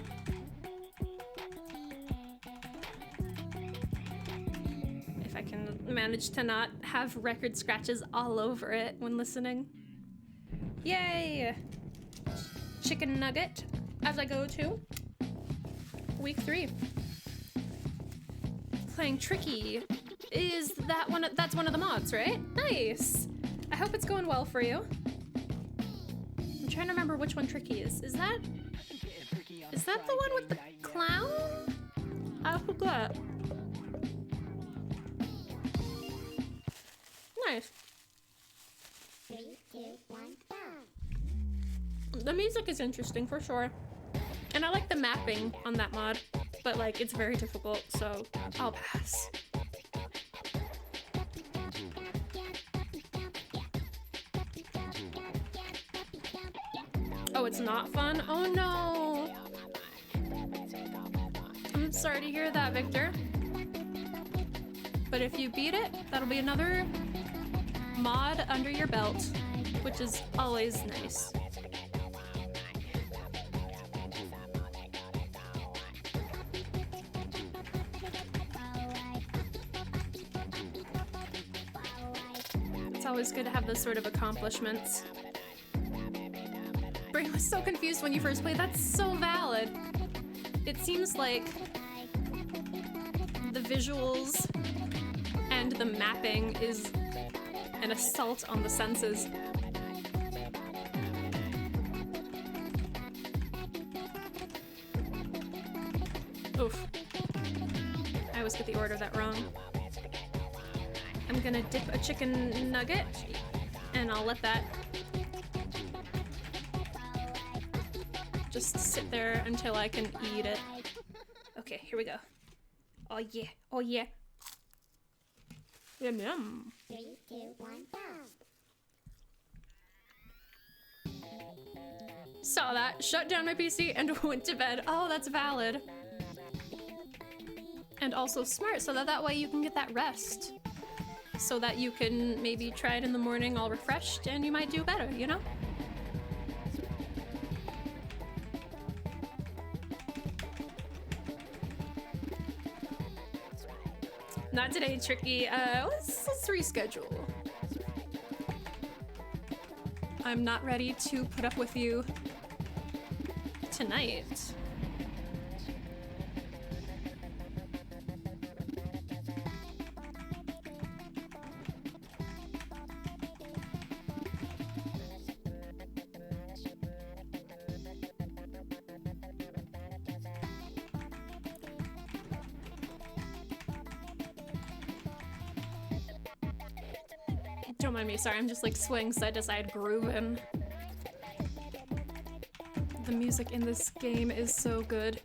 If I can manage to not have record scratches all over it when listening. Yay! Chicken nugget as I go to week 3. Playing Tricky. Is that one? That's one of the mods, right? Nice! I hope it's going well for you. I'm trying to remember which one Tricky is. Is that the one with the clown? I forgot. Nice. 3, 2, 1, go. The music is interesting for sure. And I like the mapping on that mod, but like it's very difficult, so I'll pass. Oh, it's not fun? Oh no! I'm sorry to hear that, Victor. But if you beat it, that'll be another mod under your belt, which is always nice. It's always good to have those sort of accomplishments. Brain was so confused when you first played. That's so valid. It seems like the visuals and the mapping is an assault on the senses. Oof. I always get the order of that wrong. I'm gonna dip a chicken nugget and I'll let that just sit there until I can eat it. Okay, here we go. Oh yeah, oh yeah. Yum yum. 3, 2, 1, go. Saw that, shut down my PC and went to bed. Oh, that's valid. And also smart, so that way you can get that rest. So that you can maybe try it in the morning all refreshed and you might do better, you know? Not today, Tricky. Let's reschedule. I'm not ready to put up with you tonight. Don't mind me, sorry, I'm just like swaying side to side, grooving. The music in this game is so good.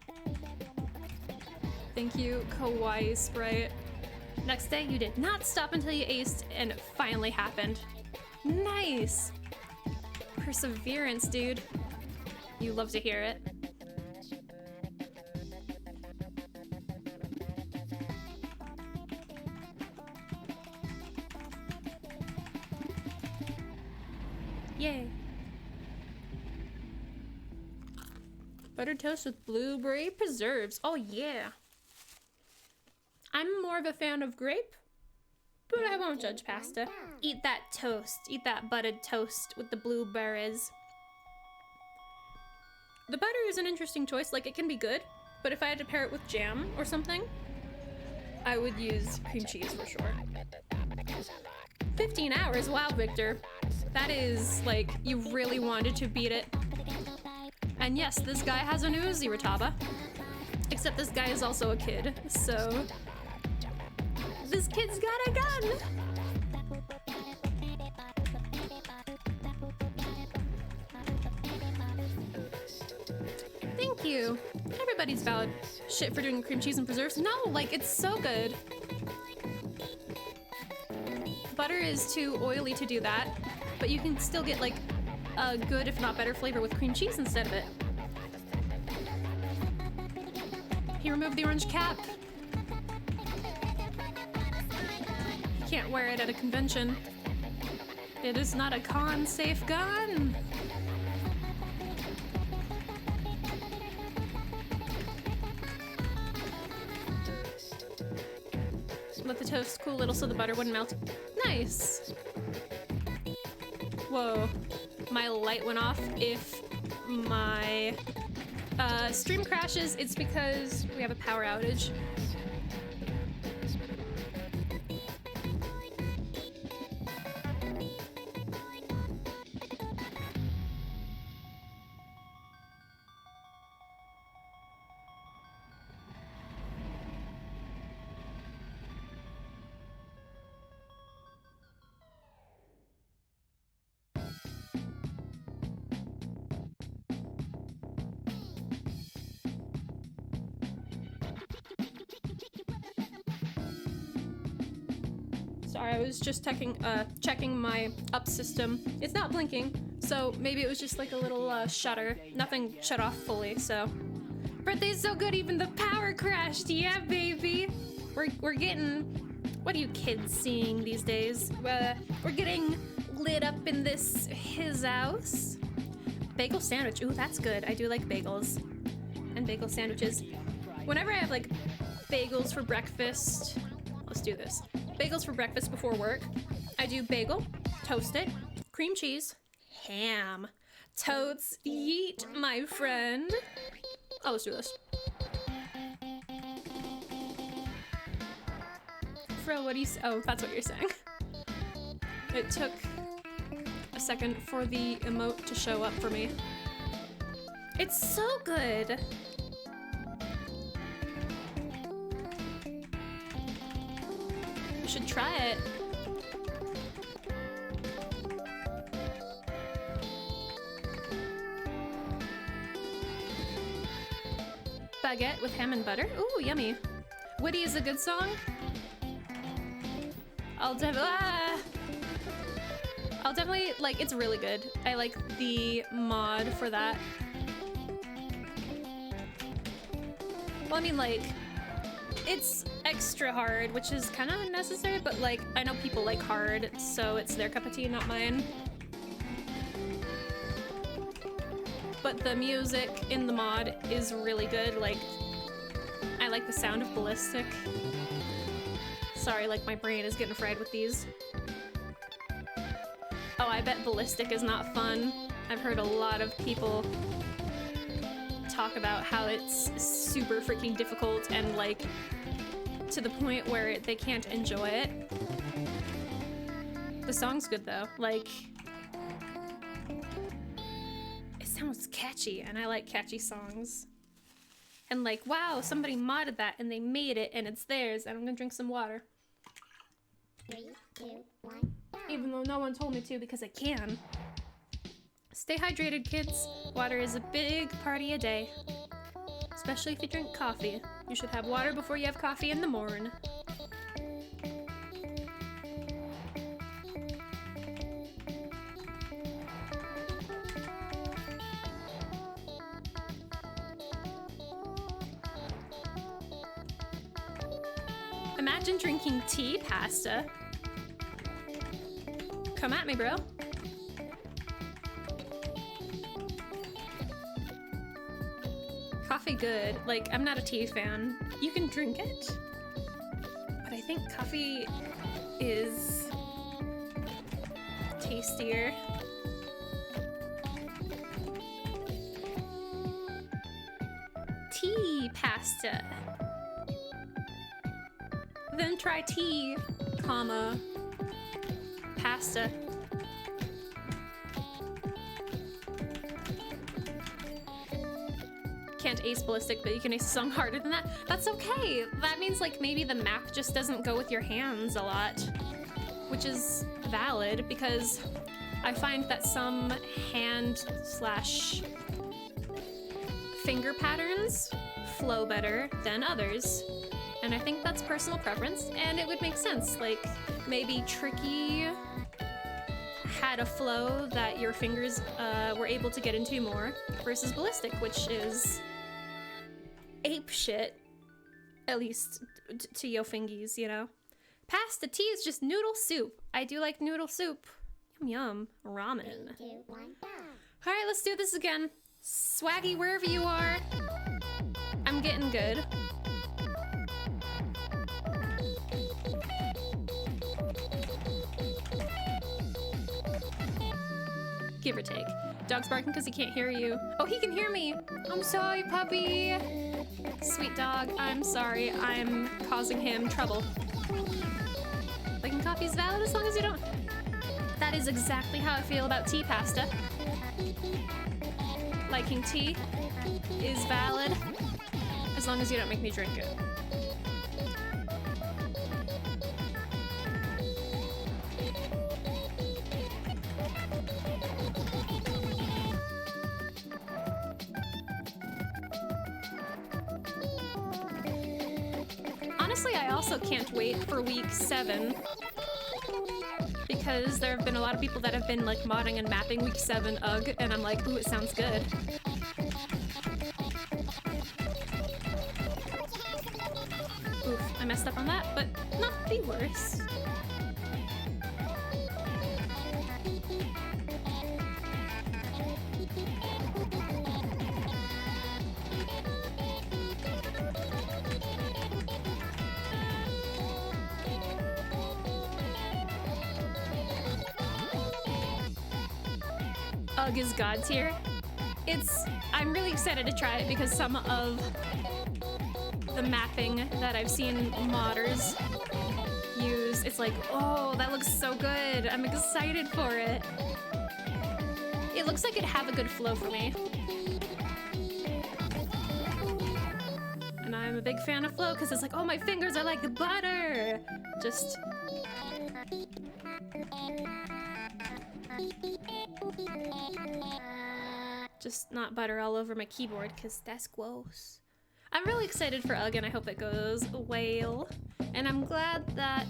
Thank you, Kawaii Sprite. Next day, you did not stop until you aced, and it finally happened. Nice! Perseverance, dude. You love to hear it. Yay. Buttered toast with blueberry preserves. Oh yeah. I'm more of a fan of grape, but I won't judge pasta. Eat that toast. Eat that buttered toast with the blueberries. The butter is an interesting choice. Like, it can be good, but if I had to pair it with jam or something, I would use cream cheese for sure. 15 hours? Wow, Victor. That is, like, you really wanted to beat it. And yes, this guy has an Uzi, Rataba. Except this guy is also a kid, so... This kid's got a gun! Thank you. Everybody's valid shit for doing cream cheese and preserves. No, like, it's so good. Butter is too oily to do that, but you can still get like a good, if not better, flavor with cream cheese instead of it. He removed the orange cap. can't wear it at a convention. It is not a con-safe gun. Let the toast cool a little so the butter wouldn't melt. Nice. Whoa. My light went off. If my stream crashes, it's because we have a power outage. Sorry, I was just checking my up system. It's not blinking, so maybe it was just like a little shutter. Nothing shut off fully, so. Birthday's so good, even the power crashed. Yeah, baby. We're getting. What are you kids seeing these days? We're getting lit up in his house. Bagel sandwich. Ooh, that's good. I do like bagels and bagel sandwiches. Whenever I have like bagels for breakfast, let's do this. Bagels for breakfast before work. I do bagel, toast it, cream cheese, ham. Totes yeet, my friend. Oh, let's do this. Fro, what do you say? Oh, that's what you're saying. It took a second for the emote to show up for me. It's so good. You should try it. Baguette with ham and butter. Ooh, yummy. Woody is a good song. I'll definitely, like, it's really good. I like the mod for that. Well, I mean, like, it's extra hard, which is kind of unnecessary, but, like, I know people like hard, so it's their cup of tea, not mine. But the music in the mod is really good. Like, I like the sound of Ballistic. Sorry, like, my brain is getting fried with these. Oh, I bet Ballistic is not fun. I've heard a lot of people talk about how it's super freaking difficult and, like, to the point where they can't enjoy it. The song's good, though. Like, it sounds catchy, and I like catchy songs. And, like, wow, somebody modded that, and they made it, and it's theirs, and I'm gonna drink some water. 3, 2, 1. Even though no one told me to, because I can. Stay hydrated, kids. Water is a big party a day. Especially if you drink coffee. You should have water before you have coffee in the morning. Imagine drinking tea pasta. Come at me, bro. Coffee good. Like, I'm not a tea fan. You can drink it, but I think coffee is tastier. Tea pasta. Then try tea, comma, pasta. Can't ace Ballistic, but you can ace a song harder than that. That's okay. That means, like, maybe the math just doesn't go with your hands a lot, which is valid because I find that some hand/finger patterns flow better than others. And I think that's personal preference, and it would make sense. Like, maybe Tricky had a flow that your fingers were able to get into more versus Ballistic, which is ape shit, at least to yo fingies, you know? Pasta tea is just noodle soup. I do like noodle soup. Yum yum. Ramen. 3, 2, 1, go. Alright, let's do this again. Swaggy, wherever you are. I'm getting good. Give or take. Dog's barking because he can't hear you. Oh, he can hear me. I'm sorry, puppy. Sweet dog, I'm sorry. I'm causing him trouble. Liking coffee is valid as long as you don't... That is exactly how I feel about tea pasta. Liking tea is valid as long as you don't make me drink it. Honestly, I also can't wait for week 7 because there have been a lot of people that have been like modding and mapping week 7 UGG, and I'm like, ooh, it sounds good. Oof, I messed up on that, but not the worst. UGG is God tier. I'm really excited to try it because some of the mapping that I've seen modders use, it's like, oh, that looks so good. I'm excited for it. It looks like it'd have a good flow for me. And I'm a big fan of flow because it's like, oh, my fingers are like butter. Just not butter all over my keyboard because that's gross. I'm really excited for UGG and I hope it goes well. And I'm glad that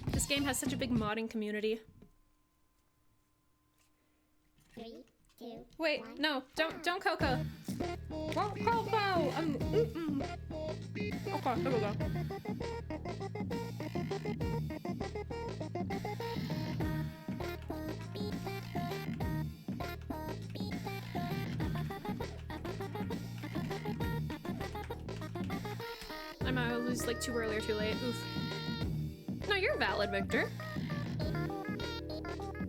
this game has such a big modding community. 3, 2, Wait, 1. no, don't Coco. Don't Coco! Okay, here we go. I might lose like too early or too late. Oof. No, you're valid, Victor.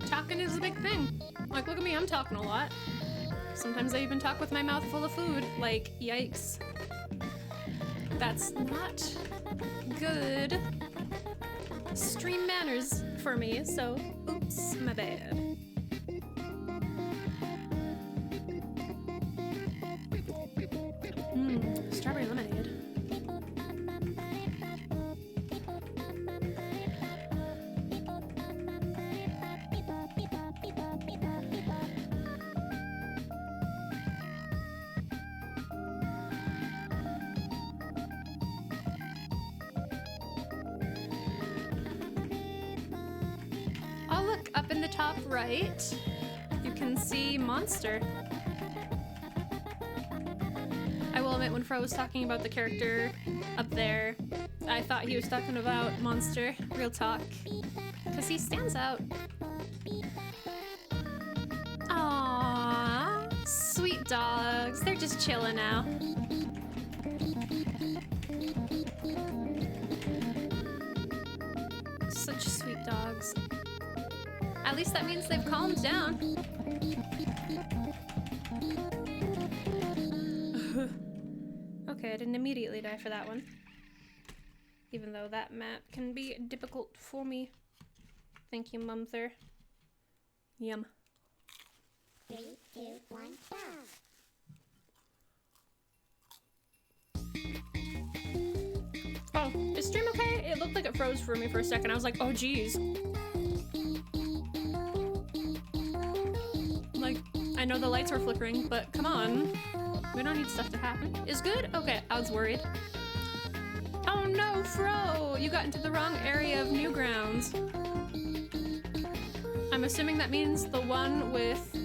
Talking is a big thing. Like, look at me, I'm talking a lot. Sometimes I even talk with my mouth full of food. Like, yikes. That's not good stream manners for me, so oops, my bad. Strawberry lemonade. Oh look, up in the top right, you can see Monster. I will admit, when Fro was talking about the character up there, I thought he was talking about Monster, real talk, because he stands out. Aww, sweet dogs, they're just chilling now. Such sweet dogs. At least that means they've calmed down. Okay, I didn't immediately die for that one. Even though that map can be difficult for me. Thank you, Mumther. Yum. 3, 2, 1, go. Oh, is stream okay? It looked like it froze for me for a second. I was like, oh geez. Like, I know the lights were flickering, but come on. We don't need stuff to happen. Is good? Okay, I was worried. Oh no, Fro! You got into the wrong area of Newgrounds. I'm assuming that means the one with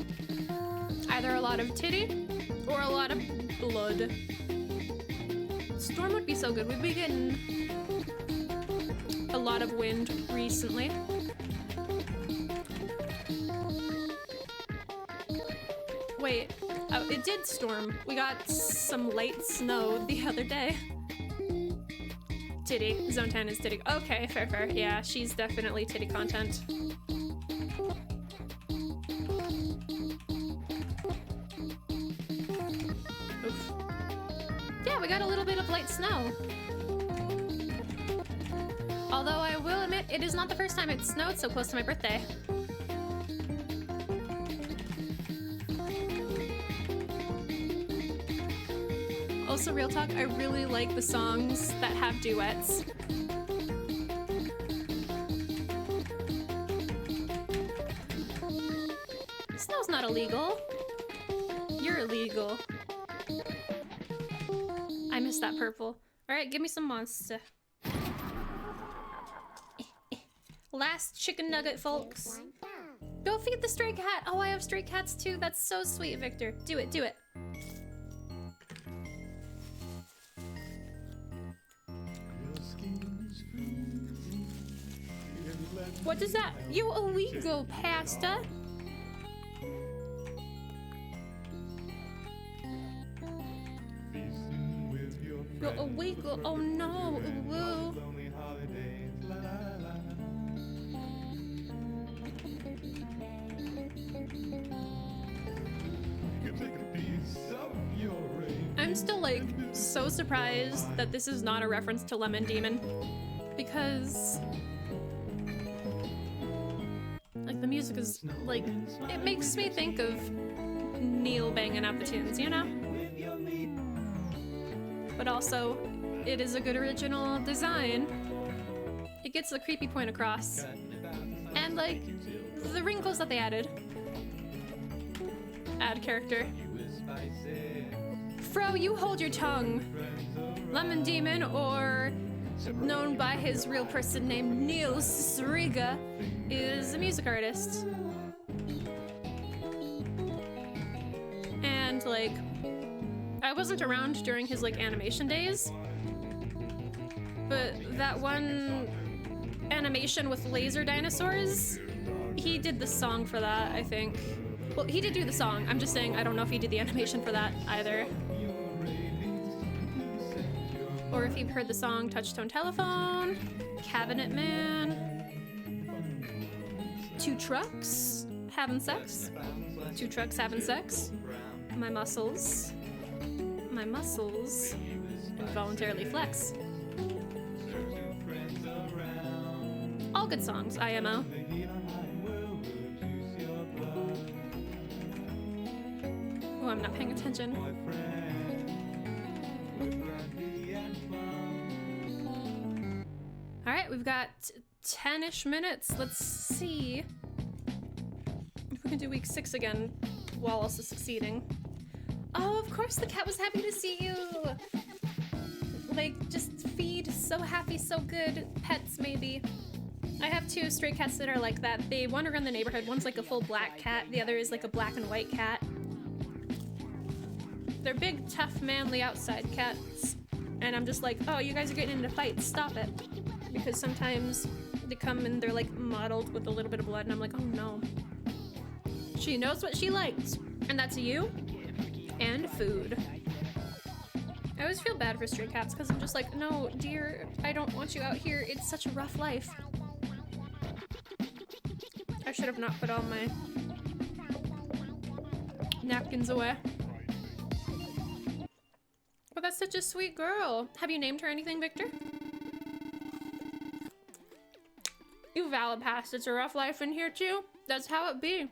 either a lot of titty or a lot of blood. Storm would be so good. We'd be getting a lot of wind recently. Wait, oh, it did storm. We got some light snow the other day. Titty. Zone 10 is titty. Okay, fair, fair. Yeah, she's definitely titty content. Oof. Yeah, we got a little bit of light snow. Although I will admit, it is not the first time it snowed so close to my birthday. Also, real talk, I really like the songs that have duets. Snow's not illegal. You're illegal. I missed that purple. Alright, give me some monster. Last chicken nugget, folks. Go feed the stray cat. Oh, I have stray cats too. That's so sweet, Victor. Do it, do it. What is that? You illegal pasta? You're illegal. Oh no. Ooh. I'm still like so surprised that this is not a reference to Lemon Demon, because like the music is like, it makes me think of Neil banging out the tunes, you know? But also, it is a good original design. It gets the creepy point across. And like, the wrinkles that they added. Add character. Fro, you hold your tongue. Lemon Demon, or known by his real person named Neil Sriga, is a music artist. And like, I wasn't around during his like animation days, but that one animation with laser dinosaurs, he did the song for that, I think. Well, he did do the song. I'm just saying I don't know if he did the animation for that either. Or if you've heard the song Touchtone Telephone, Cabinet Man, Two Trucks Having Sex, Two Trucks Having Sex, My Muscles Involuntarily Flex. All good songs, IMO. Oh, I'm not paying attention. Alright, we've got 10-ish minutes. Let's see if we can do week 6 again while also succeeding. Oh, of course the cat was happy to see you! Like, just feed, so happy, so good. Pets, maybe. I have 2 stray cats that are like that. They wander around the neighborhood. One's like a full black cat, the other is like a black and white cat. They're big, tough, manly outside cats. And I'm just like, oh, you guys are getting into fights, stop it. Because sometimes they come and they're like mottled with a little bit of blood and I'm like, oh no. She knows what she likes. And that's you and food. I always feel bad for stray cats because I'm just like, no, dear, I don't want you out here. It's such a rough life. I should have not put all my napkins away. But that's such a sweet girl. Have you named her anything, Victor? You valid past. It's a rough life in here too. That's how it be.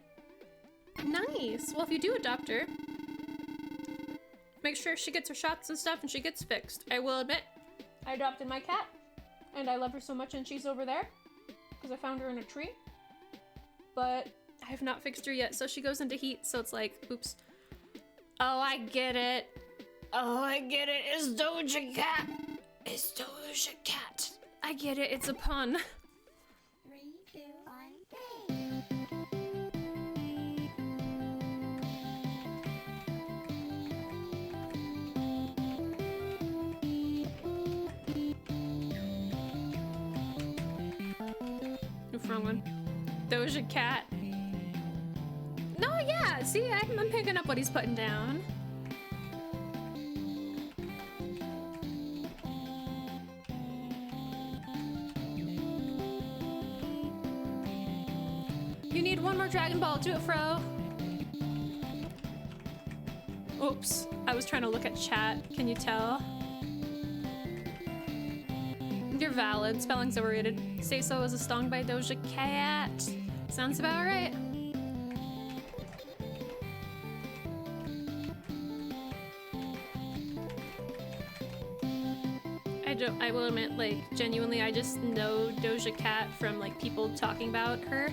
Nice. Well, if you do adopt her, make sure she gets her shots and stuff and she gets fixed. I will admit, I adopted my cat and I love her so much and she's over there because I found her in a tree. But I have not fixed her yet, so she goes into heat, so it's like, oops. Oh, I get it. Oh, I get it. It's Doja Cat. It's Doja Cat. I get it. It's a pun. 3, 2, 1, play. Doja Cat. No, yeah, see, I'm picking up what he's putting down. You need one more Dragon Ball, do it, Fro. Oops, I was trying to look at chat, can you tell? You're valid, spelling's overrated. Say So is a song by Doja Cat. Sounds about right. I will admit, like, genuinely, I just know Doja Cat from, like, people talking about her.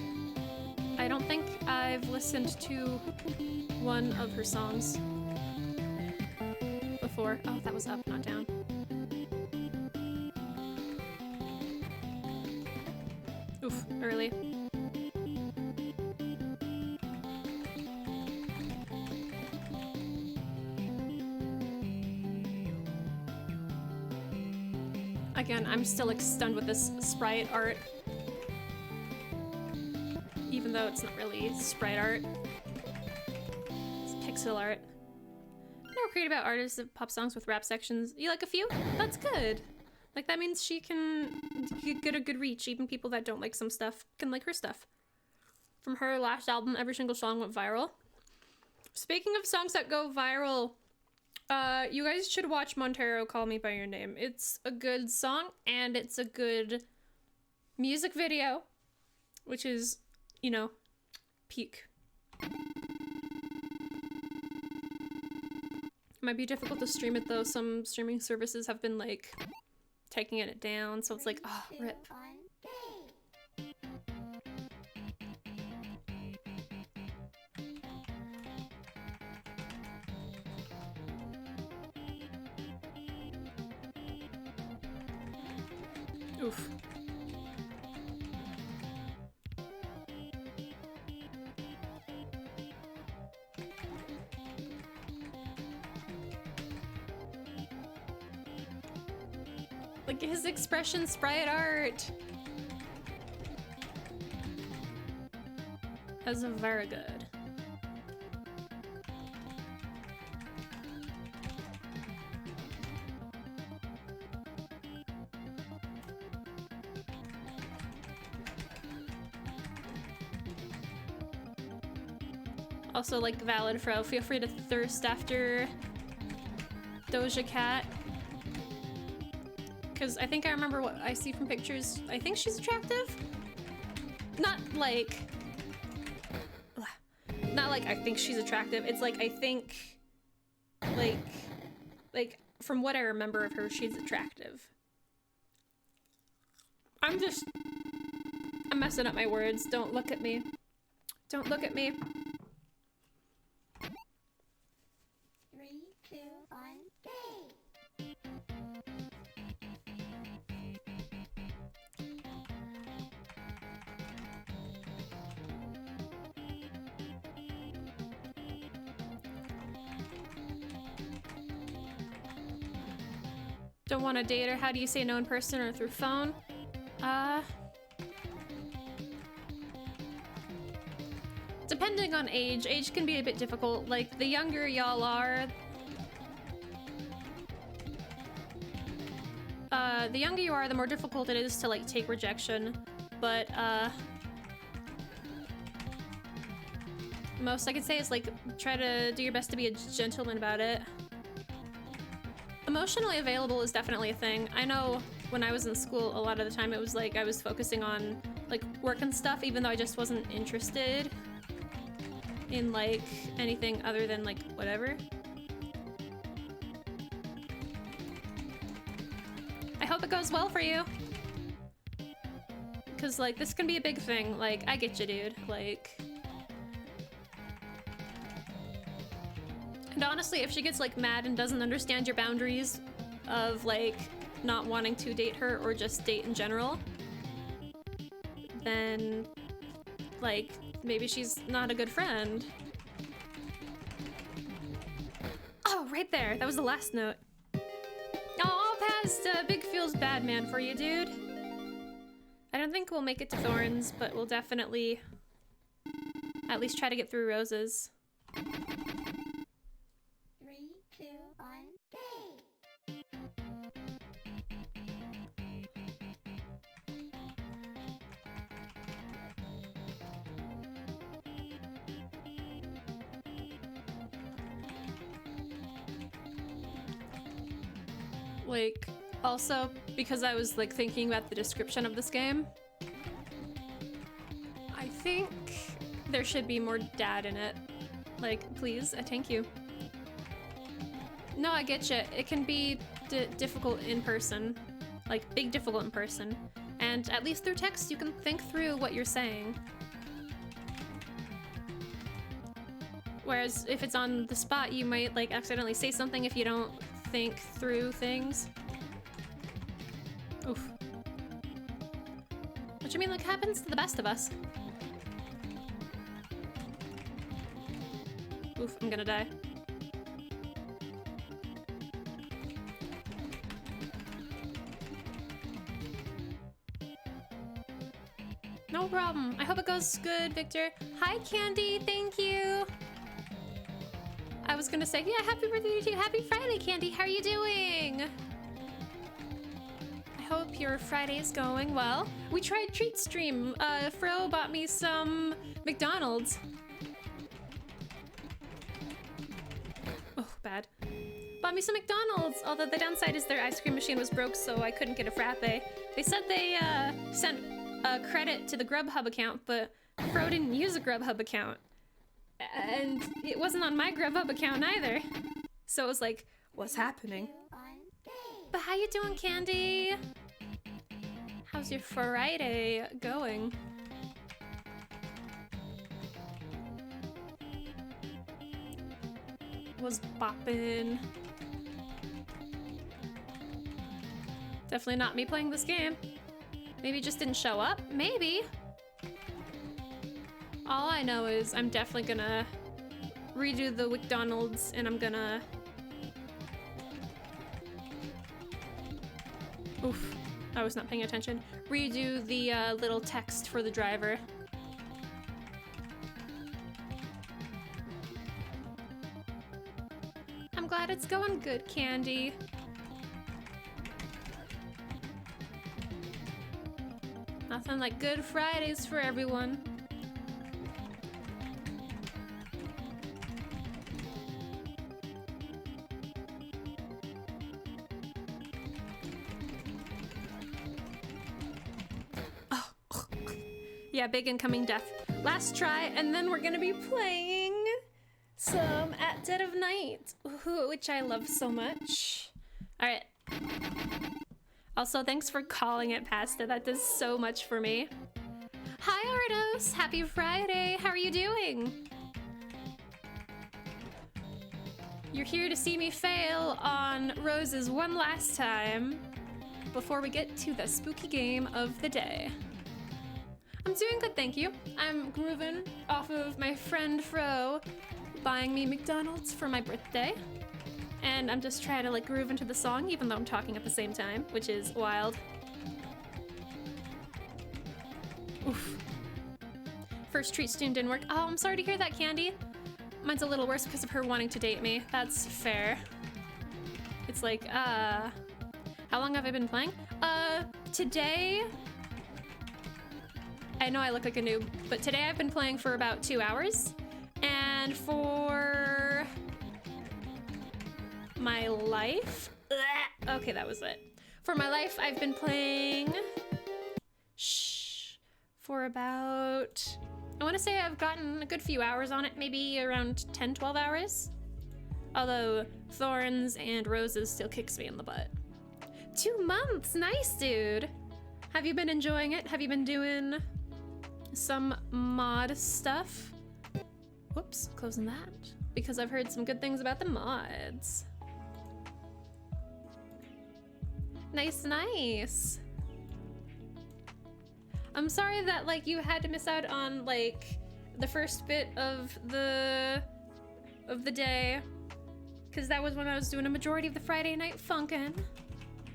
I don't think I've listened to one of her songs before. Oh, that was up, not down. Oof, early. Again, I'm still like stunned with this sprite art. Even though it's not really sprite art. It's pixel art. Never created about artists of pop songs with rap sections. You like a few? That's good. Like that means she can get a good reach. Even people that don't like some stuff can like her stuff. From her last album, every single song went viral. Speaking of songs that go viral, you guys should watch Montero Call Me By Your Name. It's a good song and it's a good music video, which is, you know, peak. Might be difficult to stream it though. Some streaming services have been like taking it down, so it's like, oh, rip. Oof. Like his expression sprite art. That's very good. Also, like, valid Fro, feel free to thirst after Doja Cat. Because I think I remember what I see from pictures. I think she's attractive. Not like I think she's attractive. It's like I think like from what I remember of her, she's attractive. I'm messing up my words. Don't look at me. Don't look at me. 3, 2, 1, go! Don't want to date her. How do you say no in person or through phone? Depending on age. Age can be a bit difficult. Like, the younger y'all are, the younger you are, the more difficult it is to, like, take rejection. But, most I could say is, like, try to do your best to be a gentleman about it. Emotionally available is definitely a thing. I know when I was in school, a lot of the time it was like I was focusing on, like, work and stuff, even though I just wasn't interested in, like, anything other than, like, whatever. I hope it goes well for you. Because, like, this can be a big thing. Like, I get you, dude. Like... And honestly, if she gets, like, mad and doesn't understand your boundaries of, like, not wanting to date her or just date in general, then, like, maybe she's not a good friend. Oh, right there. That was the last note. Oh, past Big feels bad man for you, dude. I don't think we'll make it to Thorns, but we'll definitely at least try to get through Roses. 3, 2, 1, go! Like, also, because I was like thinking about the description of this game, I think there should be more dad in it. Like, please, thank you. No, I get you. It can be difficult in person, like big difficult in person, and at least through text you can think through what you're saying. Whereas if it's on the spot, you might like accidentally say something if you don't think through things. Oof. What you mean, like, happens to the best of us. Oof, I'm gonna die. No problem. I hope it goes good, Victor. Hi, Candy. Thank you. I was gonna say, yeah, happy birthday to you. Happy Friday, Candy. How are you doing? I hope your Friday is going well. We tried Treat Stream. Fro bought me some McDonald's. Oh, bad. Bought me some McDonald's, although the downside is their ice cream machine was broke, so I couldn't get a frappe. They said they sent a credit to the Grubhub account, but Fro didn't use a Grubhub account. And it wasn't on my Grubhub account either. So it was like, what's happening? 2, 1, go! But how you doing, Candy? How's your Friday going? Was bopping. Definitely not me playing this game. Maybe it just didn't show up? Maybe. All I know is I'm definitely gonna redo the McDonald's and I'm gonna... Oof, I was not paying attention. Redo the little text for the driver. I'm glad it's going good, Candy. Nothing like Good Fridays for everyone. Yeah, big incoming death. Last try, and then we're gonna be playing some At Dead of Night, which I love so much. All right. Also, thanks for calling it, Pasta. That does so much for me. Hi, Ardos. Happy Friday. How are you doing? You're here to see me fail on Roses one last time before we get to the spooky game of the day. I'm doing good, thank you. I'm grooving off of my friend Fro buying me McDonald's for my birthday. And I'm just trying to like groove into the song even though I'm talking at the same time, which is wild. Oof. First treat stream didn't work. Oh, I'm sorry to hear that, Candy. Mine's a little worse because of her wanting to date me. That's fair. It's like, how long have I been playing? Today... I know I look like a noob, but today I've been playing for about 2 hours. And for my life... Okay, that was it. For my life, I've been playing... For about... I want to say I've gotten a good few hours on it, maybe around 10, 12 hours. Although Thorns and Roses still kicks me in the butt. 2 months! Nice, dude! Have you been enjoying it? Have you been doing some mod stuff? Whoops, closing that. Because I've heard some good things about the mods. Nice, nice. I'm sorry that like you had to miss out on like the first bit of the day, because that was when I was doing a majority of the Friday night Funkin'.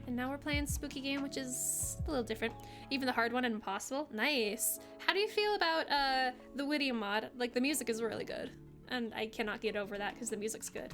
And now we're playing spooky game, which is a little different. Even the hard one and impossible. Nice. How do you feel about the Witty mod? Like, the music is really good. And I cannot get over that because the music's good.